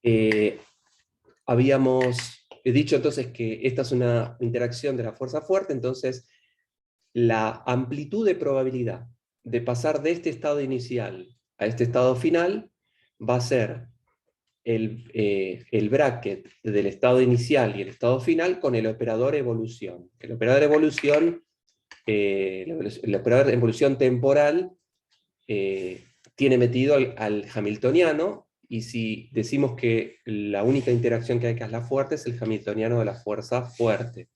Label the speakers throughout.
Speaker 1: Eh, Habíamos dicho entonces que esta es una interacción de la fuerza fuerte, entonces la amplitud de probabilidad de pasar de este estado inicial a este estado final va a ser el bracket del estado inicial y el estado final con el operador evolución. El operador evolución, el operador de evolución temporal tiene metido al hamiltoniano, y si decimos que la única interacción que hay que es la fuerte, es el hamiltoniano de la fuerza fuerte.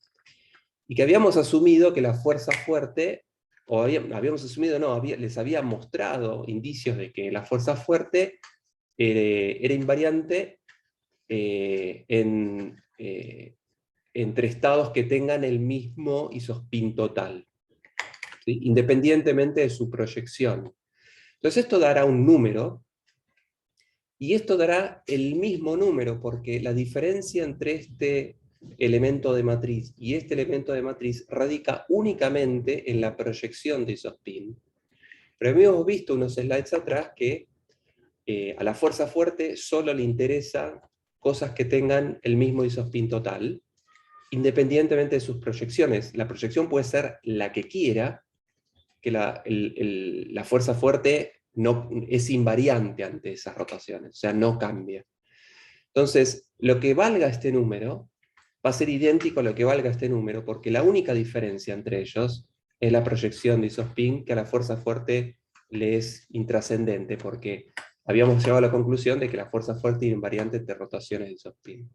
Speaker 1: Y que habíamos asumido que la fuerza fuerte, o habíamos asumido, no, les había mostrado indicios de que la fuerza fuerte era invariante entre estados que tengan el mismo isospin total, ¿sí? Independientemente de su proyección. Entonces esto dará un número, y esto dará el mismo número, porque la diferencia entre este elemento de matriz y este elemento de matriz radica únicamente en la proyección de isospin. Pero habíamos visto unos slides atrás que a la fuerza fuerte solo le interesa cosas que tengan el mismo isospin total, independientemente de sus proyecciones. La proyección puede ser la que quiera, que la fuerza fuerte no, es invariante ante esas rotaciones, o sea, no cambia. Entonces, lo que valga este número va a ser idéntico a lo que valga este número, porque la única diferencia entre ellos es la proyección de isospin, que a la fuerza fuerte le es intrascendente, porque habíamos llegado a la conclusión de que la fuerza fuerte es invariante de rotaciones de isospin.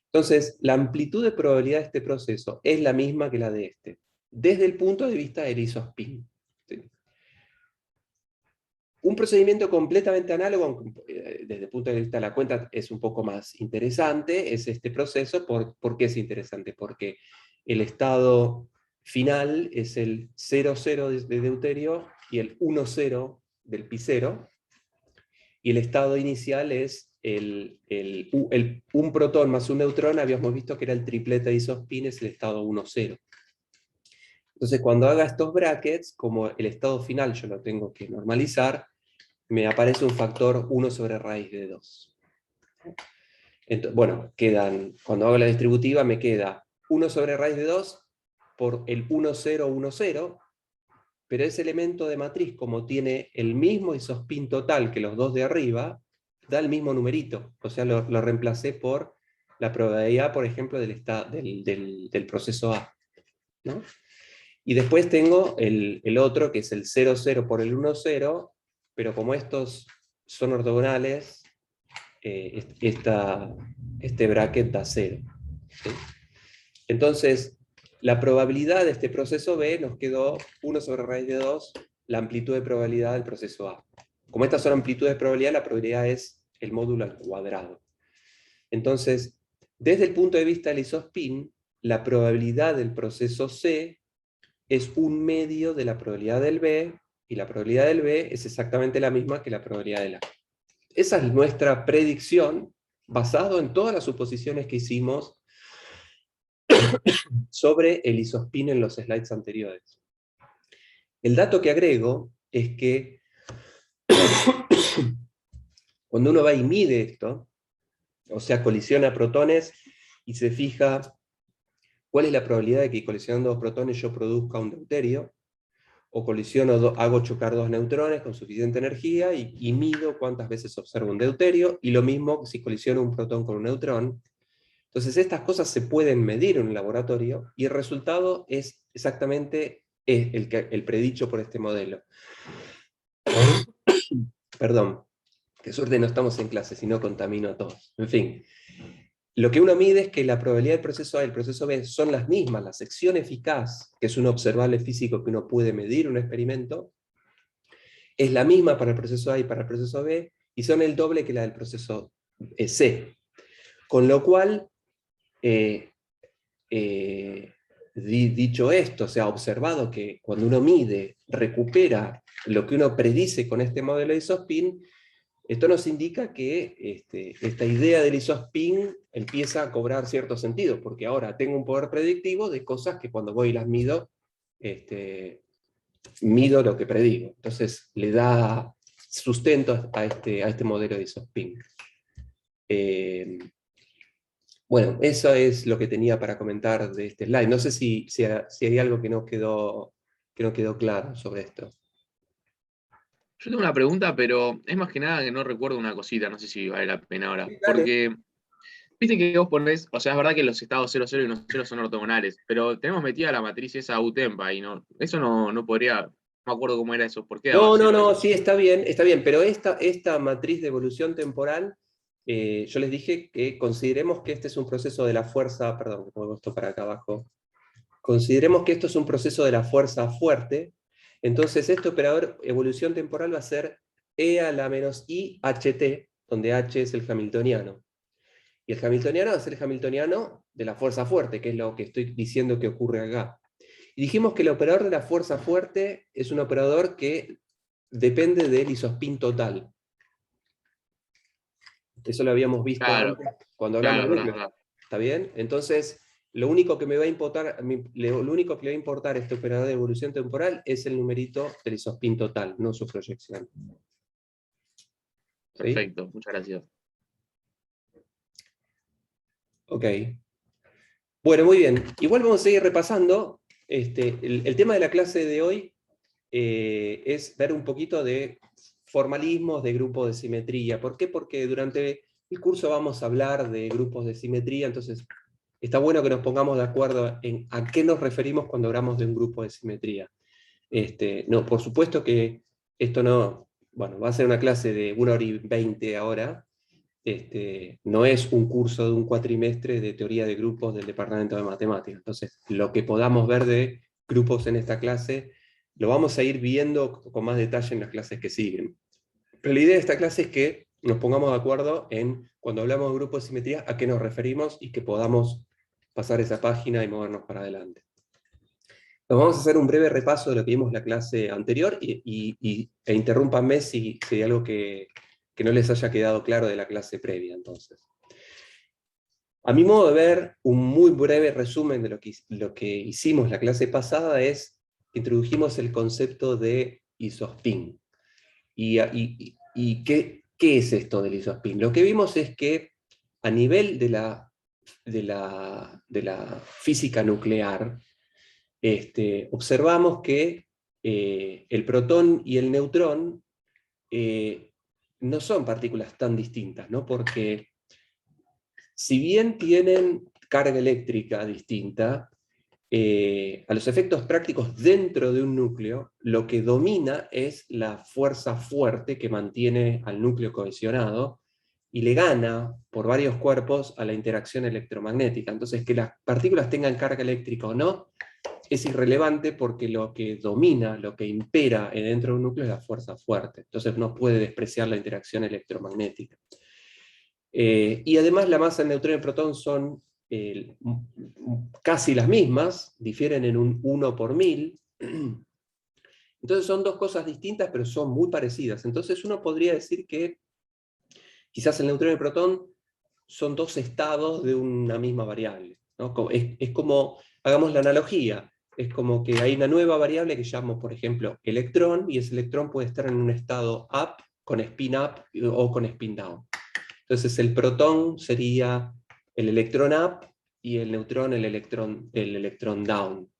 Speaker 1: Entonces, la amplitud de probabilidad de este proceso es la misma que la de este, desde el punto de vista del isospin. ¿Sí? Un procedimiento completamente análogo, desde el punto de vista de la cuenta, es un poco más interesante, es este proceso. ¿Por qué es interesante? Porque el estado final es el 0,0 de deuterio y el 1,0 del pi0, y el estado inicial es un protón más un neutrón. Habíamos visto que era el triplete de isospin, es el estado 1,0. Entonces, cuando haga estos brackets, como el estado final yo lo tengo que normalizar, me aparece un factor 1 sobre raíz de 2. Entonces, bueno, cuando hago la distributiva me queda 1 sobre raíz de 2 por el 1, 0, 1, 0, pero ese elemento de matriz, como tiene el mismo isospin total que los dos de arriba, da el mismo numerito. O sea, lo reemplacé por la probabilidad, por ejemplo, del proceso A, ¿no? Y después tengo el otro, que es el 0, 0 por el 1, 0, pero como estos son ortogonales, este bracket da 0. ¿Sí? Entonces, la probabilidad de este proceso B nos quedó 1 sobre raíz de 2, la amplitud de probabilidad del proceso A. Como estas son amplitudes de probabilidad, la probabilidad es el módulo al cuadrado. Entonces, desde el punto de vista del isospin, la probabilidad del proceso C es un medio de la probabilidad del B, y la probabilidad del B es exactamente la misma que la probabilidad del A. Esa es nuestra predicción, basado en todas las suposiciones que hicimos sobre el isospin en los slides anteriores. El dato que agrego es que cuando uno va y mide esto, o sea, colisiona protones y se fija cuál es la probabilidad de que colisionando dos protones yo produzca un deuterio, o colisiono, hago chocar dos neutrones con suficiente energía y mido cuántas veces observo un deuterio, y lo mismo si colisiono un protón con un neutrón. Entonces estas cosas se pueden medir en un laboratorio, y el resultado es exactamente el predicho por este modelo. Perdón, qué suerte no estamos en clase, si no contamino a todos. En fin, lo que uno mide es que la probabilidad del proceso A y el proceso B son las mismas. La sección eficaz, que es un observable físico que uno puede medir en un experimento, es la misma para el proceso A y para el proceso B, y son el doble que la del proceso C. Con lo cual, dicho esto, se ha observado que cuando uno mide, recupera lo que uno predice con este modelo de isospin. Esto nos indica que esta idea del isospin empieza a cobrar cierto sentido, porque ahora tengo un poder predictivo de cosas que cuando voy y las mido, mido lo que predigo. Entonces le da sustento a este modelo de isospin. Bueno, eso es lo que tenía para comentar de este slide. No sé si hay algo que no quedó claro sobre esto.
Speaker 2: Yo tengo una pregunta, pero es más que nada que no recuerdo una cosita, no sé si vale la pena ahora.
Speaker 1: Sí, dale.
Speaker 2: Porque, viste que vos ponés, o sea, es verdad que los estados 0, 0 y 1, 0 son ortogonales, pero tenemos metida la matriz esa UTEMPA y no, eso no podría, no me acuerdo cómo era eso, ¿por qué daba
Speaker 1: No, no,
Speaker 2: 0
Speaker 1: no,
Speaker 2: eso?
Speaker 1: sí, está bien, pero esta matriz de evolución temporal, yo les dije que consideremos que este es un proceso de la fuerza, perdón, que muevo esto para acá abajo, consideremos que esto es un proceso de la fuerza fuerte, entonces este operador evolución temporal va a ser e a la menos i ht, donde h es el hamiltoniano. Y el hamiltoniano va a ser el hamiltoniano de la fuerza fuerte, que es lo que estoy diciendo que ocurre acá. Y dijimos que el operador de la fuerza fuerte es un operador que depende del isospin total. Eso lo habíamos visto
Speaker 2: Claro,
Speaker 1: antes cuando hablamos
Speaker 2: claro,
Speaker 1: de
Speaker 2: es verdad, es
Speaker 1: núcleos.
Speaker 2: verdad.
Speaker 1: ¿Está bien? Entonces, lo único que me va a importar, lo único que le va a importar a este operador de evolución temporal es el numerito del isospin total, no su proyección. ¿Sí?
Speaker 2: Perfecto, muchas gracias.
Speaker 1: Ok. Bueno, muy bien. Igual vamos a seguir repasando. El tema de la clase de hoy es ver un poquito de formalismos de grupos de simetría. ¿Por qué? Porque durante el curso vamos a hablar de grupos de simetría, entonces está bueno que nos pongamos de acuerdo en a qué nos referimos cuando hablamos de un grupo de simetría. No, por supuesto que esto no, bueno, va a ser una clase de 1 hora y 20 ahora. No es un curso de un cuatrimestre de teoría de grupos del Departamento de Matemáticas. Entonces, lo que podamos ver de grupos en esta clase, lo vamos a ir viendo con más detalle en las clases que siguen. Pero la idea de esta clase es que nos pongamos de acuerdo en, cuando hablamos de grupos de simetría, a qué nos referimos y que podamos pasar esa página y movernos para adelante. Nos vamos a hacer un breve repaso de lo que vimos en la clase anterior e interrúmpanme si hay algo que no les haya quedado claro de la clase previa, entonces. A mi modo de ver, un muy breve resumen de lo que hicimos la clase pasada es que introdujimos el concepto de isospin. ¿Y qué es esto del isospin? Lo que vimos es que a nivel de la física nuclear, observamos que el protón y el neutrón no son partículas tan distintas, ¿no? Porque si bien tienen carga eléctrica distinta, a los efectos prácticos dentro de un núcleo, lo que domina es la fuerza fuerte que mantiene al núcleo cohesionado y le gana por varios cuerpos a la interacción electromagnética. Entonces, que las partículas tengan carga eléctrica o no, es irrelevante porque lo que domina, lo que impera dentro de un núcleo es la fuerza fuerte. Entonces no puede despreciar la interacción electromagnética. Y además la masa del neutrón y el protón son casi las mismas, difieren en un 1 por 1000. Entonces son dos cosas distintas, pero son muy parecidas. Entonces uno podría decir que quizás el neutrón y el protón son dos estados de una misma variable, ¿no? Es como, hagamos la analogía, es como que hay una nueva variable que llamo, por ejemplo, electrón, y ese electrón puede estar en un estado up, con spin up o con spin down. Entonces el protón sería el electrón up y el neutrón el electrón down.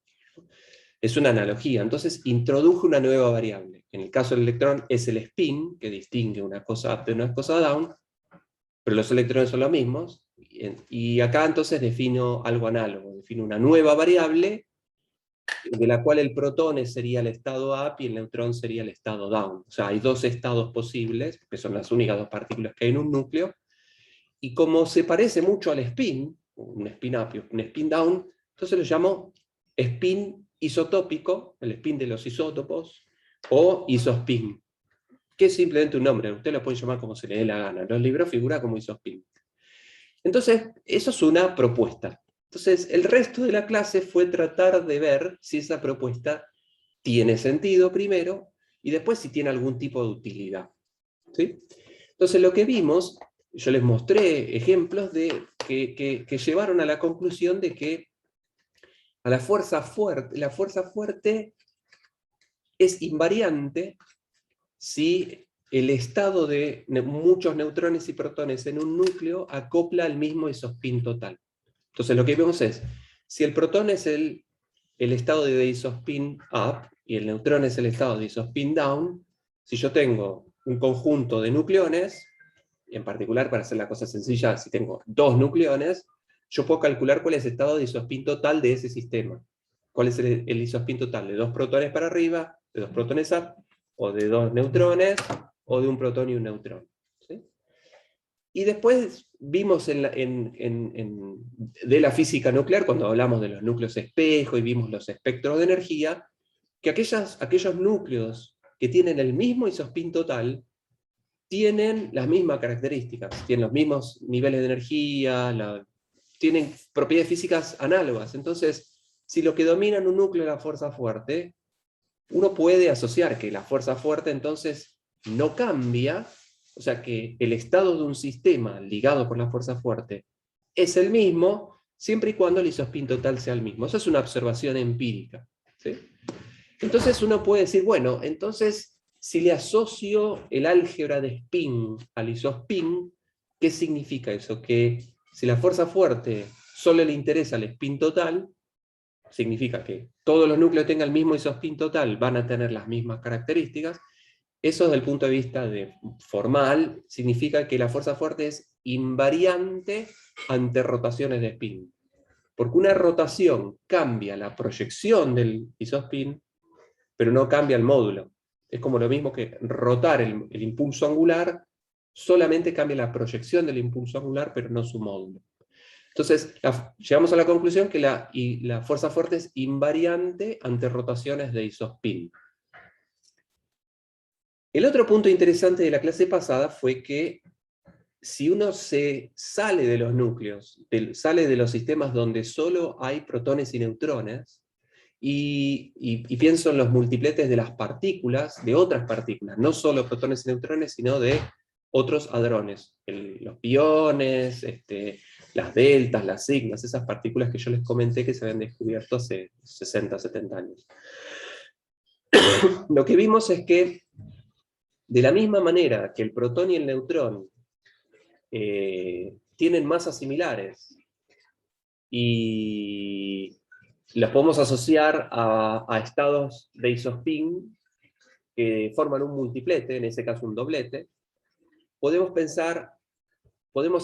Speaker 1: Es una analogía. Entonces introduje una nueva variable. En el caso del electrón es el spin, que distingue una cosa up de una cosa down, pero los electrones son los mismos. Y acá entonces defino algo análogo. Defino una nueva variable de la cual el protón sería el estado up y el neutrón sería el estado down. O sea, hay dos estados posibles, que son las únicas dos partículas que hay en un núcleo, y como se parece mucho al spin, un spin up y un spin down, entonces lo llamo spin isotópico, el spin de los isótopos, o isospin, que es simplemente un nombre, usted lo puede llamar como se le dé la gana, en los libros figura como isospin. Entonces, eso es una propuesta. Entonces, el resto de la clase fue tratar de ver si esa propuesta tiene sentido primero, y después si tiene algún tipo de utilidad. ¿Sí? Entonces, lo que vimos, yo les mostré ejemplos que llevaron a la conclusión de que a la fuerza fuerte es invariante si el estado de muchos neutrones y protones en un núcleo acopla al mismo isospin total. Entonces lo que vemos es, si el protón es el estado de isospin up y el neutrón es el estado de isospin down, si yo tengo un conjunto de nucleones, en particular para hacer la cosa sencilla, si tengo 2 nucleones, yo puedo calcular cuál es el estado de isospin total de ese sistema. ¿Cuál es el isospin total? De 2 protones para arriba, de 2 protones up, o de 2 neutrones, o de un protón y un neutrón. ¿Sí? Y después vimos de la física nuclear, cuando hablamos de los núcleos espejo y vimos los espectros de energía, que aquellos núcleos que tienen el mismo isospin total tienen las mismas características, tienen los mismos niveles de energía, tienen propiedades físicas análogas. Entonces, si lo que domina en un núcleo es la fuerza fuerte, uno puede asociar que la fuerza fuerte entonces no cambia, o sea que el estado de un sistema ligado por la fuerza fuerte es el mismo, siempre y cuando el isospin total sea el mismo. Eso es una observación empírica. ¿Sí? Entonces uno puede decir, bueno, entonces si le asocio el álgebra de spin al isospin, ¿qué significa eso? Que si la fuerza fuerte solo le interesa el spin total, significa que todos los núcleos tengan el mismo isospin total, van a tener las mismas características. Eso desde el punto de vista formal significa que la fuerza fuerte es invariante ante rotaciones de spin. Porque una rotación cambia la proyección del isospin, pero no cambia el módulo. Es como lo mismo que rotar el impulso angular, solamente cambia la proyección del impulso angular, pero no su módulo. Entonces, llegamos a la conclusión que la fuerza fuerte es invariante ante rotaciones de isospin. El otro punto interesante de la clase pasada fue que si uno se sale de los núcleos, sale de los sistemas donde solo hay protones y neutrones, y pienso en los multipletes de las partículas, de otras partículas, no solo protones y neutrones, sino de otros hadrones, los piones, las deltas, las sigmas, esas partículas que yo les comenté que se habían descubierto hace 60, 70 años. Lo que vimos es que, de la misma manera que el protón y el neutrón tienen masas similares, y las podemos asociar a estados de isospin que forman un multiplete, en ese caso un doblete, podemos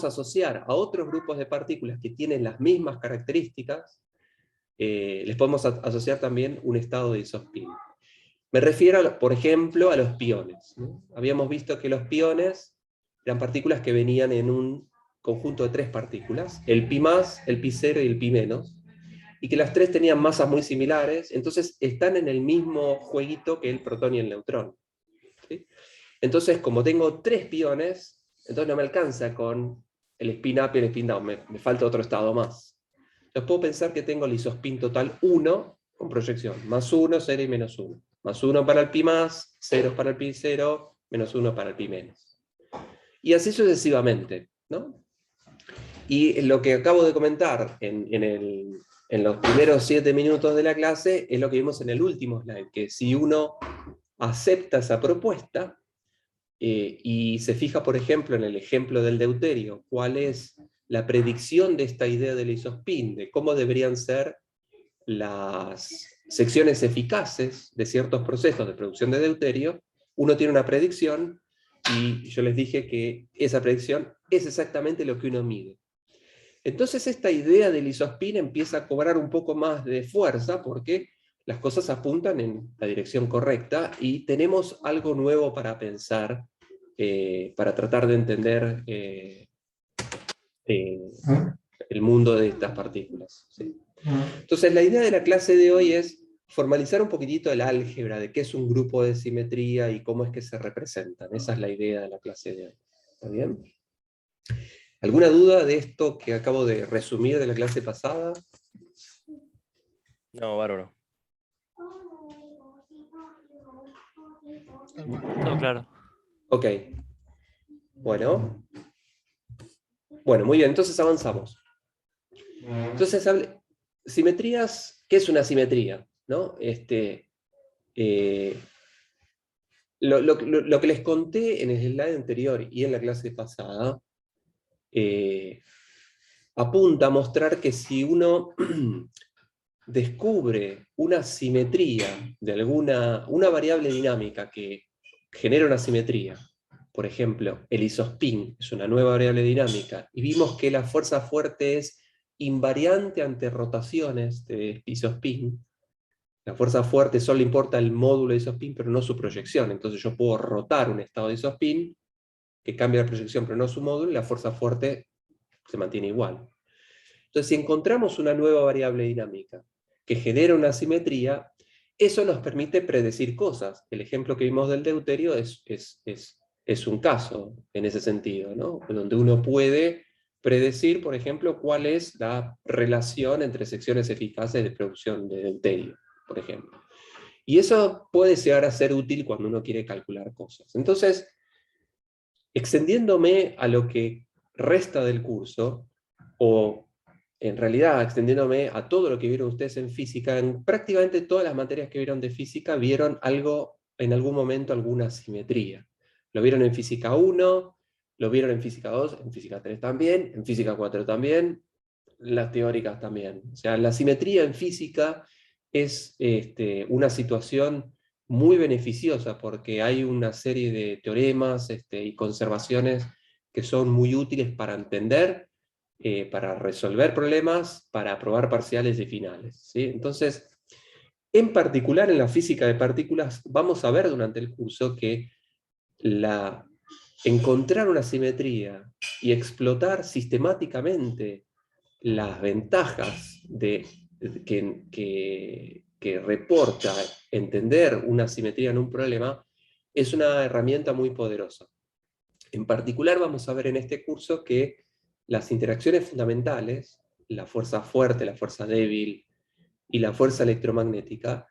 Speaker 1: asociar a otros grupos de partículas que tienen las mismas características, les podemos asociar también un estado de isospin. Me refiero, por ejemplo, a los piones, ¿no? Habíamos visto que los piones eran partículas que venían en un conjunto de 3 partículas, el pi+, el pi 0 y el pi-, y que las 3 tenían masas muy similares, entonces están en el mismo jueguito que el protón y el neutrón. ¿Sí? Entonces, como tengo 3 piones, entonces no me alcanza con el spin up y el spin down, me falta otro estado más. Entonces puedo pensar que tengo el isospin total 1 con proyección, más 1, 0 y menos 1. Más 1 para el pi+, 0 para el pi 0, menos 1 para el pi-. Y así sucesivamente, ¿no? Y lo que acabo de comentar en los primeros 7 minutos de la clase es lo que vimos en el último slide, que si uno acepta esa propuesta y se fija, por ejemplo, en el ejemplo del deuterio, cuál es la predicción de esta idea del isospin, de cómo deberían ser las secciones eficaces de ciertos procesos de producción de deuterio, uno tiene una predicción, y yo les dije que esa predicción es exactamente lo que uno mide. Entonces esta idea del isospin empieza a cobrar un poco más de fuerza, porque las cosas apuntan en la dirección correcta, y tenemos algo nuevo para pensar, para tratar de entender el mundo de estas partículas. ¿Sí? Entonces la idea de la clase de hoy es formalizar un poquitito el álgebra de qué es un grupo de simetría y cómo es que se representan. Esa es la idea de la clase de hoy. ¿Está bien? ¿Alguna duda de esto que acabo de resumir de la clase pasada?
Speaker 3: No, bárbaro. Todo claro.
Speaker 1: Ok. Bueno. Bueno, muy bien, entonces avanzamos. Entonces, simetrías, ¿qué es una simetría? ¿No? Lo que les conté en el slide anterior y en la clase pasada, apunta a mostrar que si uno descubre una simetría de una variable dinámica que genera una simetría, por ejemplo, el isospin es una nueva variable dinámica, y vimos que la fuerza fuerte es invariante ante rotaciones de isospin. La fuerza fuerte solo importa el módulo de isospin, pero no su proyección. Entonces yo puedo rotar un estado de isospin que cambia la proyección, pero no su módulo, y la fuerza fuerte se mantiene igual. Entonces, si encontramos una nueva variable dinámica que genera una simetría, eso nos permite predecir cosas. El ejemplo que vimos del deuterio es un caso en ese sentido, ¿no? Donde uno puede predecir, por ejemplo, cuál es la relación entre secciones eficaces de producción de deuterio, por ejemplo. Y eso puede llegar a ser útil cuando uno quiere calcular cosas. Entonces, extendiéndome a lo que resta del curso, o en realidad extendiéndome a todo lo que vieron ustedes en física, en prácticamente todas las materias que vieron de física, vieron algo, en algún momento, alguna simetría. Lo vieron en física 1, lo vieron en física 2, en física 3 también, en física 4 también, las teóricas también. O sea, la simetría en física es una situación muy beneficiosa porque hay una serie de teoremas y conservaciones que son muy útiles para entender, para resolver problemas, para probar parciales y finales, ¿sí? Entonces, en particular en la física de partículas, vamos a ver durante el curso que encontrar una simetría y explotar sistemáticamente las ventajas que reporta entender una simetría en un problema es una herramienta muy poderosa. En particular vamos a ver en este curso que las interacciones fundamentales, la fuerza fuerte, la fuerza débil y la fuerza electromagnética,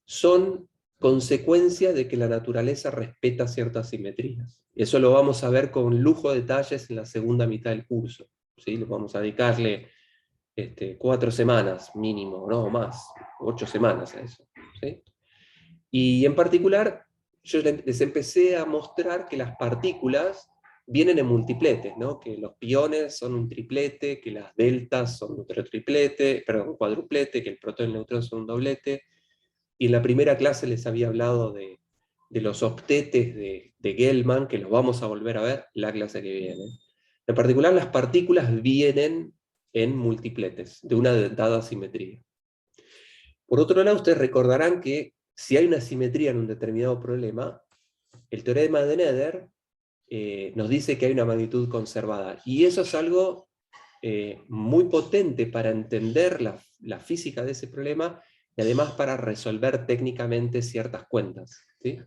Speaker 1: son consecuencia de que la naturaleza respeta ciertas simetrías. Eso lo vamos a ver con lujo de detalles en la segunda mitad del curso, ¿sí? Vamos a dedicarle 4 semanas mínimo, no más, 8 semanas a eso, ¿sí? Y en particular, yo les empecé a mostrar que las partículas vienen en multipletes, ¿no? Que los piones son un triplete, que las deltas son otro triplete, perdón, un cuadruplete, que el protón y el neutrón son un doblete. Y en la primera clase les había hablado de los octetes de Gell-Mann, que los vamos a volver a ver la clase que viene. En particular, las partículas vienen en multipletes, de una dada simetría. Por otro lado, ustedes recordarán que si hay una simetría en un determinado problema, el teorema de Nether nos dice que hay una magnitud conservada. Y eso es algo muy potente para entender la física de ese problema y además para resolver técnicamente ciertas cuentas, ¿sí?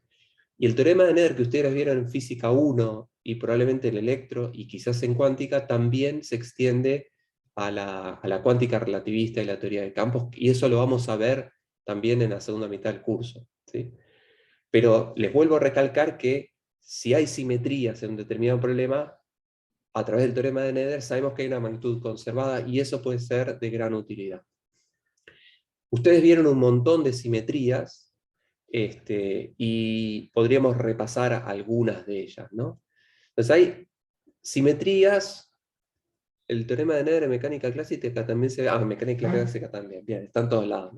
Speaker 1: Y el teorema de Nether que ustedes vieron en física 1 y probablemente en electro y quizás en cuántica también se extiende a la cuántica relativista y la teoría de campos, y eso lo vamos a ver también en la segunda mitad del curso, ¿sí? Pero les vuelvo a recalcar que si hay simetrías en un determinado problema, a través del teorema de Nether sabemos que hay una magnitud conservada y eso puede ser de gran utilidad. Ustedes vieron un montón de simetrías y podríamos repasar algunas de ellas, ¿no? Entonces hay simetrías, el teorema de Nether en mecánica clásica también se ve, en mecánica clásica también, bien, están todos lados.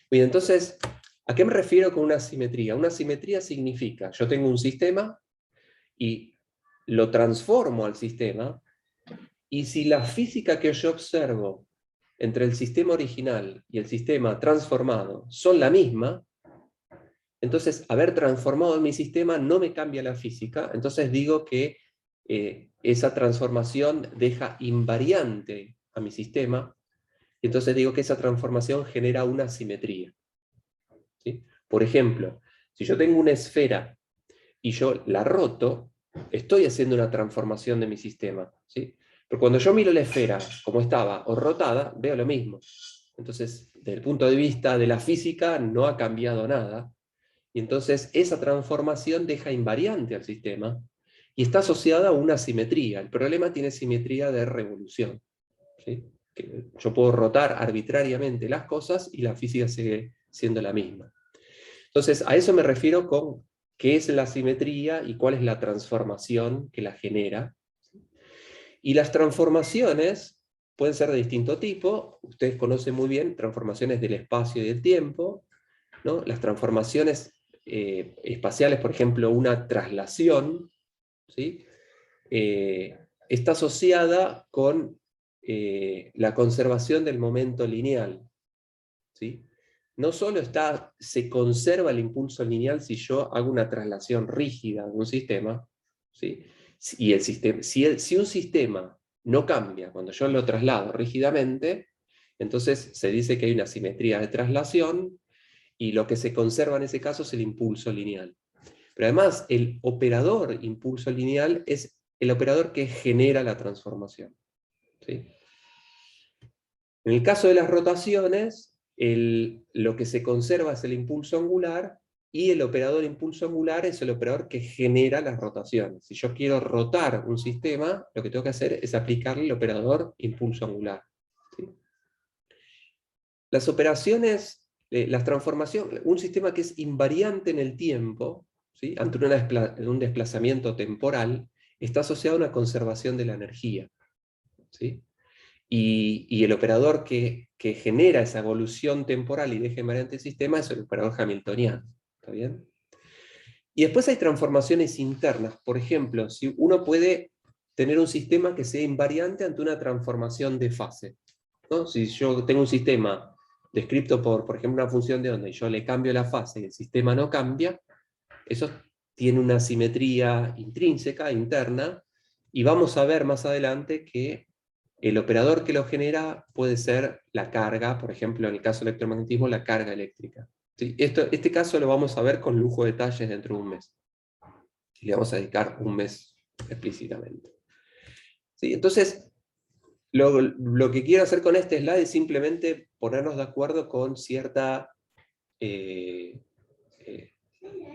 Speaker 1: Bien, entonces, ¿a qué me refiero con una simetría? Una simetría significa, yo tengo un sistema y lo transformo al sistema, y si la física que yo observo entre el sistema original y el sistema transformado son la misma, entonces haber transformado mi sistema no me cambia la física, entonces digo que esa transformación deja invariante a mi sistema, y entonces digo que esa transformación genera una simetría, ¿sí? Por ejemplo, si yo tengo una esfera y yo la roto, estoy haciendo una transformación de mi sistema, ¿sí? Pero cuando yo miro la esfera como estaba o rotada, veo lo mismo. Entonces, desde el punto de vista de la física, no ha cambiado nada. Y entonces esa transformación deja invariante al sistema y está asociada a una simetría. El problema tiene simetría de revolución, ¿sí? Que yo puedo rotar arbitrariamente las cosas y la física sigue siendo la misma. Entonces, a eso me refiero con qué es la simetría y cuál es la transformación que la genera. Y las transformaciones pueden ser de distinto tipo. Ustedes conocen muy bien transformaciones del espacio y del tiempo, ¿no? Las transformaciones espaciales, por ejemplo, una traslación, ¿sí? Está asociada con la conservación del momento lineal, ¿sí? No solo se conserva el impulso lineal si yo hago una traslación rígida de un sistema, ¿sí? Y si un sistema no cambia cuando yo lo traslado rígidamente, entonces se dice que hay una simetría de traslación, y lo que se conserva en ese caso es el impulso lineal. Pero además, el operador impulso lineal es el operador que genera la transformación, ¿sí? En el caso de las rotaciones, lo que se conserva es el impulso angular, y el operador impulso angular es el operador que genera las rotaciones. Si yo quiero rotar un sistema, lo que tengo que hacer es aplicarle el operador impulso angular, ¿sí? Las operaciones, las transformaciones, un sistema que es invariante en el tiempo, ¿sí? Ante un desplazamiento temporal, está asociado a una conservación de la energía, ¿sí? Y el operador que genera esa evolución temporal y deja invariante el sistema es el operador hamiltoniano. ¿Está bien? Y después hay transformaciones internas. Por ejemplo, si uno puede tener un sistema que sea invariante ante una transformación de fase, ¿no? Si yo tengo un sistema descrito por ejemplo, una función de onda, y yo le cambio la fase y el sistema no cambia, eso tiene una simetría intrínseca, interna, y vamos a ver más adelante que el operador que lo genera puede ser la carga, por ejemplo, en el caso del electromagnetismo, la carga eléctrica. ¿Sí? Este caso lo vamos a ver con lujo de detalles dentro de un mes. Y le vamos a dedicar un mes explícitamente. ¿Sí? Entonces, lo que quiero hacer con este slide es simplemente ponernos de acuerdo con cierta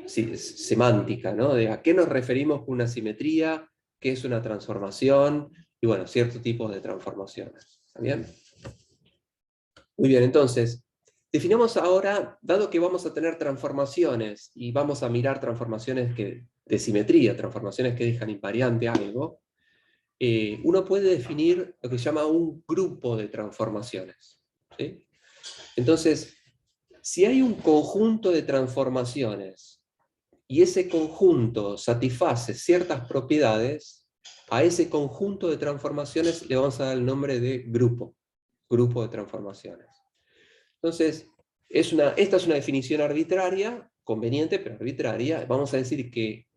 Speaker 1: semántica, ¿no? De a qué nos referimos con una simetría, qué es una transformación, y bueno, cierto tipo de transformaciones. ¿Está bien? Muy bien, entonces, definamos ahora, dado que vamos a tener transformaciones, y vamos a mirar transformaciones de simetría, transformaciones que dejan invariante algo, uno puede definir lo que se llama un grupo de transformaciones, ¿sí? Entonces, si hay un conjunto de transformaciones y ese conjunto satisface ciertas propiedades, a ese conjunto de transformaciones le vamos a dar el nombre de grupo de transformaciones. Entonces, esta es una definición arbitraria, conveniente, pero arbitraria. Vamos a decir que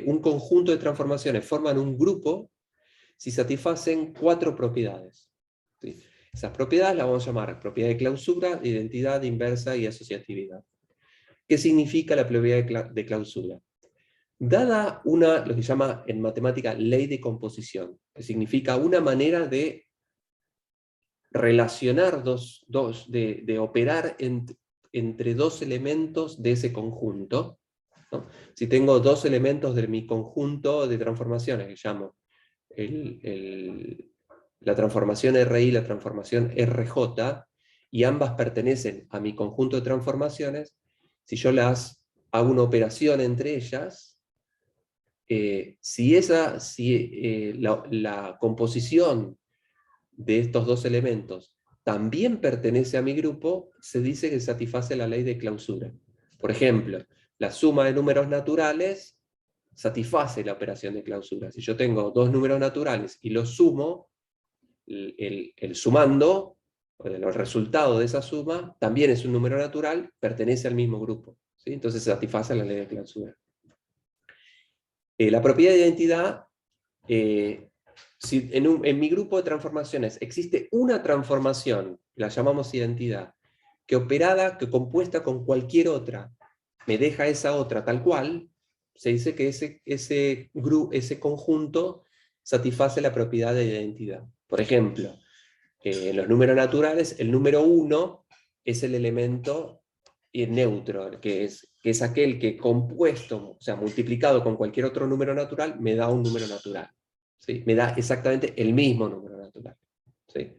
Speaker 1: un conjunto de transformaciones forman un grupo si satisfacen 4 propiedades, ¿sí? Esas propiedades las vamos a llamar propiedad de clausura, de identidad, de inversa y asociatividad. ¿Qué significa la propiedad de clausura? Dada lo que se llama en matemática ley de composición, que significa una manera de relacionar de operar entre dos elementos de ese conjunto, ¿no? Si tengo dos elementos de mi conjunto de transformaciones, que llamo la transformación RI y la transformación RJ, y ambas pertenecen a mi conjunto de transformaciones, si yo hago una operación entre ellas, si la composición de estos dos elementos también pertenece a mi grupo, se dice que satisface la ley de clausura. Por ejemplo, la suma de números naturales satisface la operación de clausura. Si yo tengo dos números naturales y los sumo, el sumando, el resultado de esa suma, también es un número natural, pertenece al mismo grupo, ¿sí? Entonces satisface la ley de clausura. La propiedad de identidad, si en mi grupo de transformaciones existe una transformación, la llamamos identidad, que compuesta con cualquier otra, me deja esa otra tal cual, se dice que ese conjunto satisface la propiedad de identidad. Por ejemplo, en los números naturales, el número 1 es el elemento neutro, que es aquel que compuesto, o sea, multiplicado con cualquier otro número natural, me da un número natural, ¿sí? Me da exactamente el mismo número natural, ¿sí?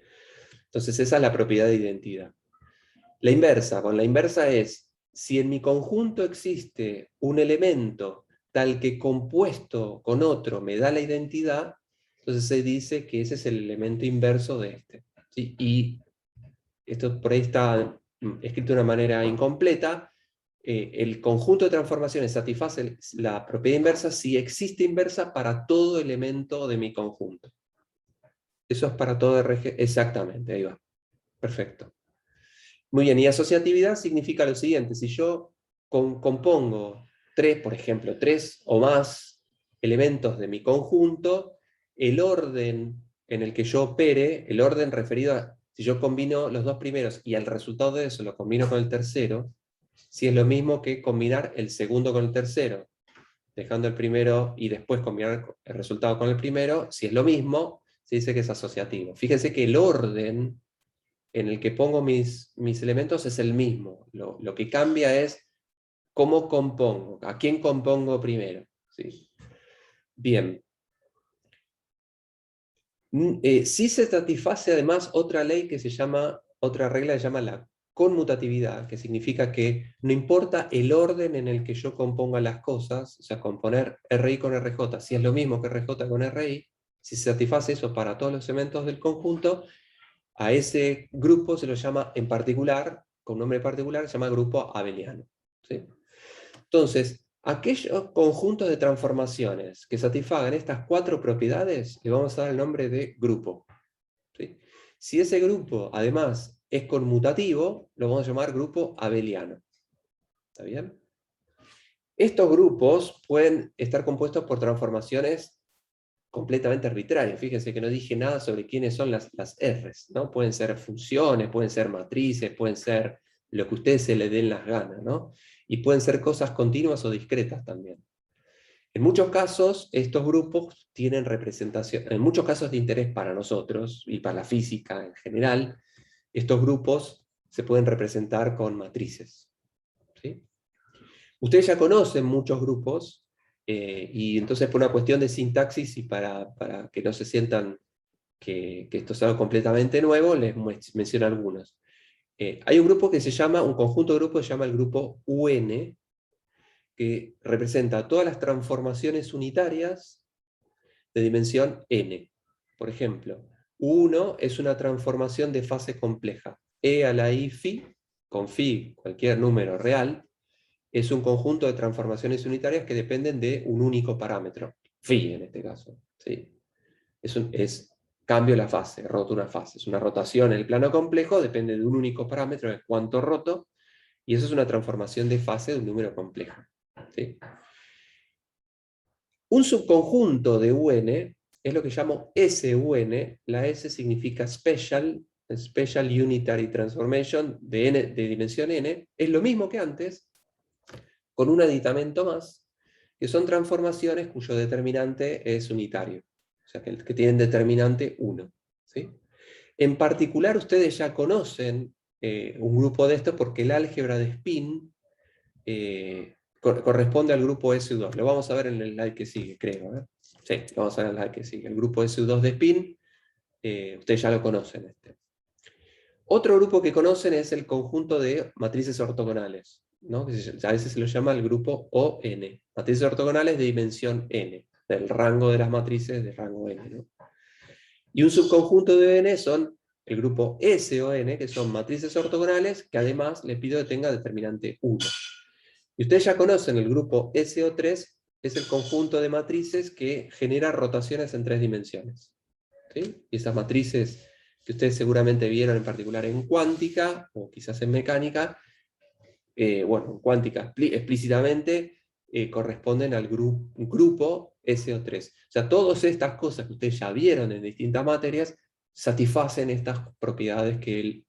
Speaker 1: Entonces esa es la propiedad de identidad. La inversa, con la inversa es, si en mi conjunto existe un elemento tal que compuesto con otro me da la identidad, entonces se dice que ese es el elemento inverso de este. ¿Sí? Y esto por ahí está escrito de una manera incompleta. El conjunto de transformaciones satisface la propiedad inversa si existe inversa para todo elemento de mi conjunto. Eso es para todo RG, exactamente, ahí va. Perfecto. Muy bien, y asociatividad significa lo siguiente: si yo compongo por ejemplo, tres o más elementos de mi conjunto, el orden en el que yo opere, el orden referido a, si yo combino los dos primeros y el resultado de eso lo combino con el tercero, si es lo mismo que combinar el segundo con el tercero, dejando el primero y después combinar el resultado con el primero, si es lo mismo, se dice que es asociativo. Fíjense que el orden en el que pongo mis elementos es el mismo. Lo que cambia es cómo compongo, a quién compongo primero. ¿Sí? Bien. Sí se satisface además otra ley que se llama, otra regla que se llama la conmutatividad, que significa que no importa el orden en el que yo componga las cosas, o sea, componer RI con RJ, si es lo mismo que RJ con RI, si se satisface eso para todos los elementos del conjunto, a ese grupo se lo llama en particular, con nombre particular, se llama grupo abeliano. ¿Sí? Entonces, aquellos conjuntos de transformaciones que satisfagan estas cuatro propiedades, le vamos a dar el nombre de grupo. ¿Sí? Si ese grupo, además, es conmutativo, lo vamos a llamar grupo abeliano. ¿Está bien? Estos grupos pueden estar compuestos por transformaciones completamente arbitrarias. Fíjense que no dije nada sobre quiénes son las R's, ¿no? Pueden ser funciones, pueden ser matrices, pueden ser lo que a ustedes se les den las ganas, ¿no? Y pueden ser cosas continuas o discretas también. En muchos casos, estos grupos tienen representación, en muchos casos de interés para nosotros y para la física en general, estos grupos se pueden representar con matrices. ¿Sí? Ustedes ya conocen muchos grupos, y entonces por una cuestión de sintaxis y para que no se sientan que esto es algo completamente nuevo, les menciono algunos. Hay un grupo que se llama, un conjunto de grupos que se llama el grupo UN, que representa todas las transformaciones unitarias de dimensión n. Por ejemplo, U1 es una transformación de fase compleja. E a la i phi, con phi cualquier número real, es un conjunto de transformaciones unitarias que dependen de un único parámetro, phi en este caso. ¿Sí? Es cambio la fase, roto una fase. Es una rotación en el plano complejo, depende de un único parámetro, de cuánto roto, y eso es una transformación de fase de un número complejo. ¿Sí? Un subconjunto de UN es lo que llamo SUN. La S significa Special Unitary Transformation de dimensión n. Es lo mismo que antes, con un aditamento más, que son transformaciones cuyo determinante es unitario. O sea, que tienen determinante 1. ¿Sí? En particular, ustedes ya conocen un grupo de estos porque el álgebra de spin corresponde al grupo SU2. Lo vamos a ver en el slide que sigue, creo. ¿eh? Sí, lo vamos a ver en el slide que sigue. El grupo SU2 de spin, ustedes ya lo conocen. Otro grupo que conocen es el conjunto de matrices ortogonales, ¿no? Que a veces se lo llama el grupo ON. Matrices ortogonales de dimensión n, del rango de las matrices de rango n. ¿no? Y un subconjunto de n son el grupo SON, que son matrices ortogonales, que además le pido que tenga determinante 1. Y ustedes ya conocen el grupo SO3, es el conjunto de matrices que genera rotaciones en 3 dimensiones. ¿Sí? Y esas matrices que ustedes seguramente vieron en particular en cuántica, o quizás en mecánica, bueno, en cuántica explícitamente, corresponden al grupo SO3. O sea, todas estas cosas que ustedes ya vieron en distintas materias, satisfacen estas propiedades que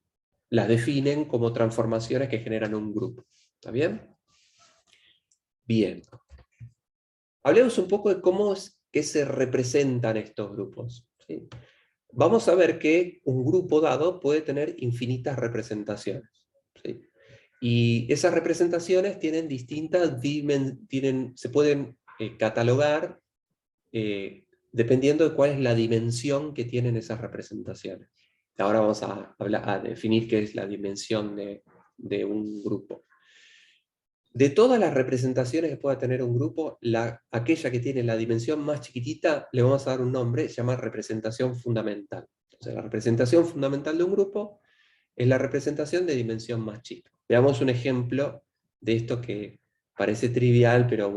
Speaker 1: las definen como transformaciones que generan un grupo. ¿Está bien? Bien. Hablemos un poco de cómo es que se representan estos grupos. ¿Sí? Vamos a ver que un grupo dado puede tener infinitas representaciones. ¿Sí? Y esas representaciones tienen distintas se pueden catalogar dependiendo de cuál es la dimensión que tienen esas representaciones. Ahora vamos a definir qué es la dimensión de un grupo. De todas las representaciones que pueda tener un grupo, aquella que tiene la dimensión más chiquitita, le vamos a dar un nombre, se llama representación fundamental. O sea, la representación fundamental de un grupo es la representación de dimensión más chica. Veamos un ejemplo de esto que parece trivial, pero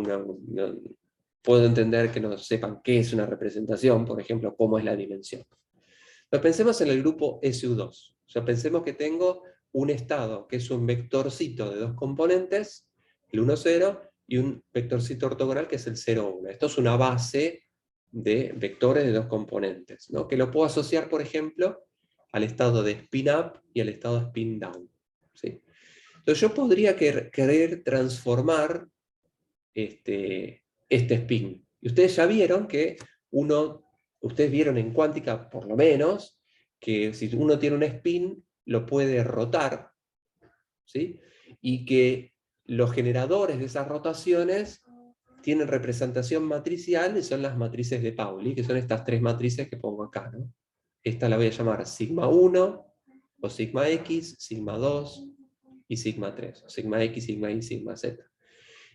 Speaker 1: puedo entender que no sepan qué es una representación, por ejemplo, cómo es la dimensión. Pero pensemos en el grupo SU2. O sea, pensemos que tengo un estado que es un vectorcito de dos componentes, el 1, 0, y un vectorcito ortogonal que es el 0, 1. Esto es una base de vectores de dos componentes, ¿no? Que lo puedo asociar, por ejemplo, al estado de spin up y al estado de spin down. ¿Sí? Entonces yo podría querer transformar este spin. Y ustedes ya vieron que ustedes vieron en cuántica, por lo menos, que si uno tiene un spin, lo puede rotar, ¿sí? Y que los generadores de esas rotaciones tienen representación matricial y son las matrices de Pauli, que son estas tres matrices que pongo acá, ¿no? Esta la voy a llamar sigma 1, o sigma x, sigma 2 y sigma 3, o sigma x, sigma y, sigma z.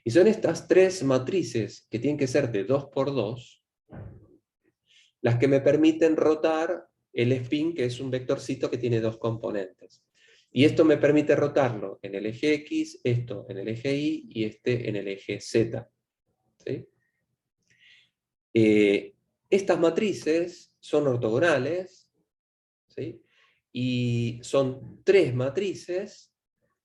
Speaker 1: Y son estas tres matrices, que tienen que ser de 2 por 2, las que me permiten rotar el spin, que es un vectorcito que tiene dos componentes. Y esto me permite rotarlo en el eje X, esto en el eje Y y este en el eje Z. ¿Sí? Estas matrices son ortogonales, ¿sí? Y son tres matrices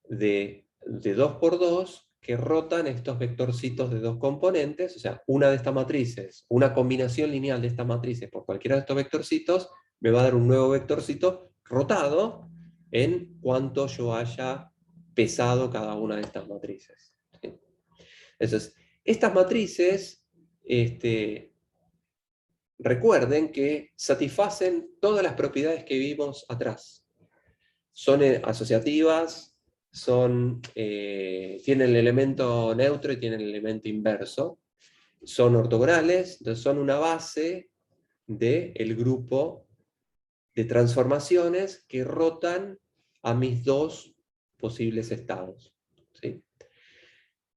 Speaker 1: de 2 por 2 que rotan estos vectorcitos de dos componentes, o sea, una de estas matrices, una combinación lineal de estas matrices por cualquiera de estos vectorcitos, me va a dar un nuevo vectorcito rotado en cuanto yo haya pesado cada una de estas matrices. ¿Sí? Entonces, estas matrices, recuerden que satisfacen todas las propiedades que vimos atrás. Son asociativas, tienen el elemento neutro y tienen el elemento inverso, son ortogonales, entonces son una base del grupo de transformaciones que rotan a mis dos posibles estados. ¿Sí?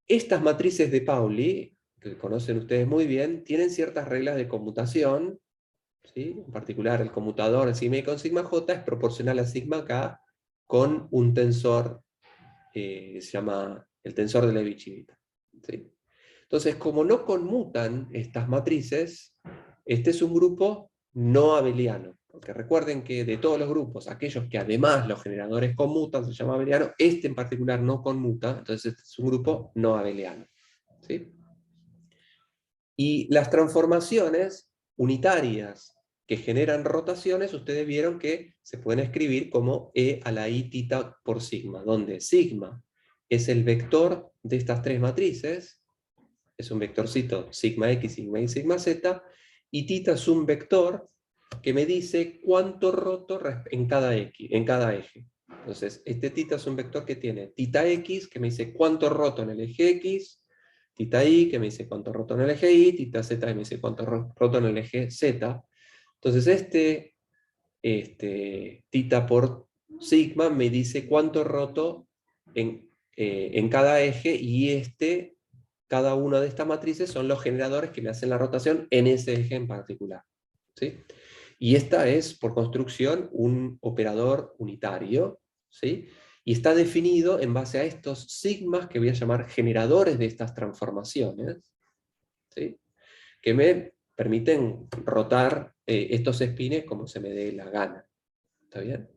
Speaker 1: Estas matrices de Pauli, que conocen ustedes muy bien, tienen ciertas reglas de conmutación, ¿sí? En particular el conmutador sigma y con sigma j es proporcional a sigma k con un tensor que se llama el tensor de Levi-Civita. ¿Sí? Entonces, como no conmutan estas matrices, este es un grupo no abeliano. Porque recuerden que de todos los grupos, aquellos que además los generadores conmutan, se llama abeliano, este en particular no conmuta, entonces este es un grupo no abeliano. ¿Sí? Y las transformaciones unitarias que generan rotaciones, ustedes vieron que se pueden escribir como E a la I tita por sigma, donde sigma es el vector de estas tres matrices, es un vectorcito sigma x, sigma y, sigma z, y tita es un vector que me dice cuánto roto en cada eje. Entonces, este tita es un vector que tiene tita x, que me dice cuánto roto en el eje x, tita y, que me dice cuánto roto en el eje y, tita z, que me dice cuánto roto en el eje z. Entonces, tita por sigma me dice cuánto roto en cada eje, y cada una de estas matrices son los generadores que me hacen la rotación en ese eje en particular. ¿Sí? Y esta es, por construcción, un operador unitario, ¿sí? Y está definido en base a estos sigmas que voy a llamar generadores de estas transformaciones, ¿sí? Que me permiten rotar estos espines como se me dé la gana. ¿Está bien?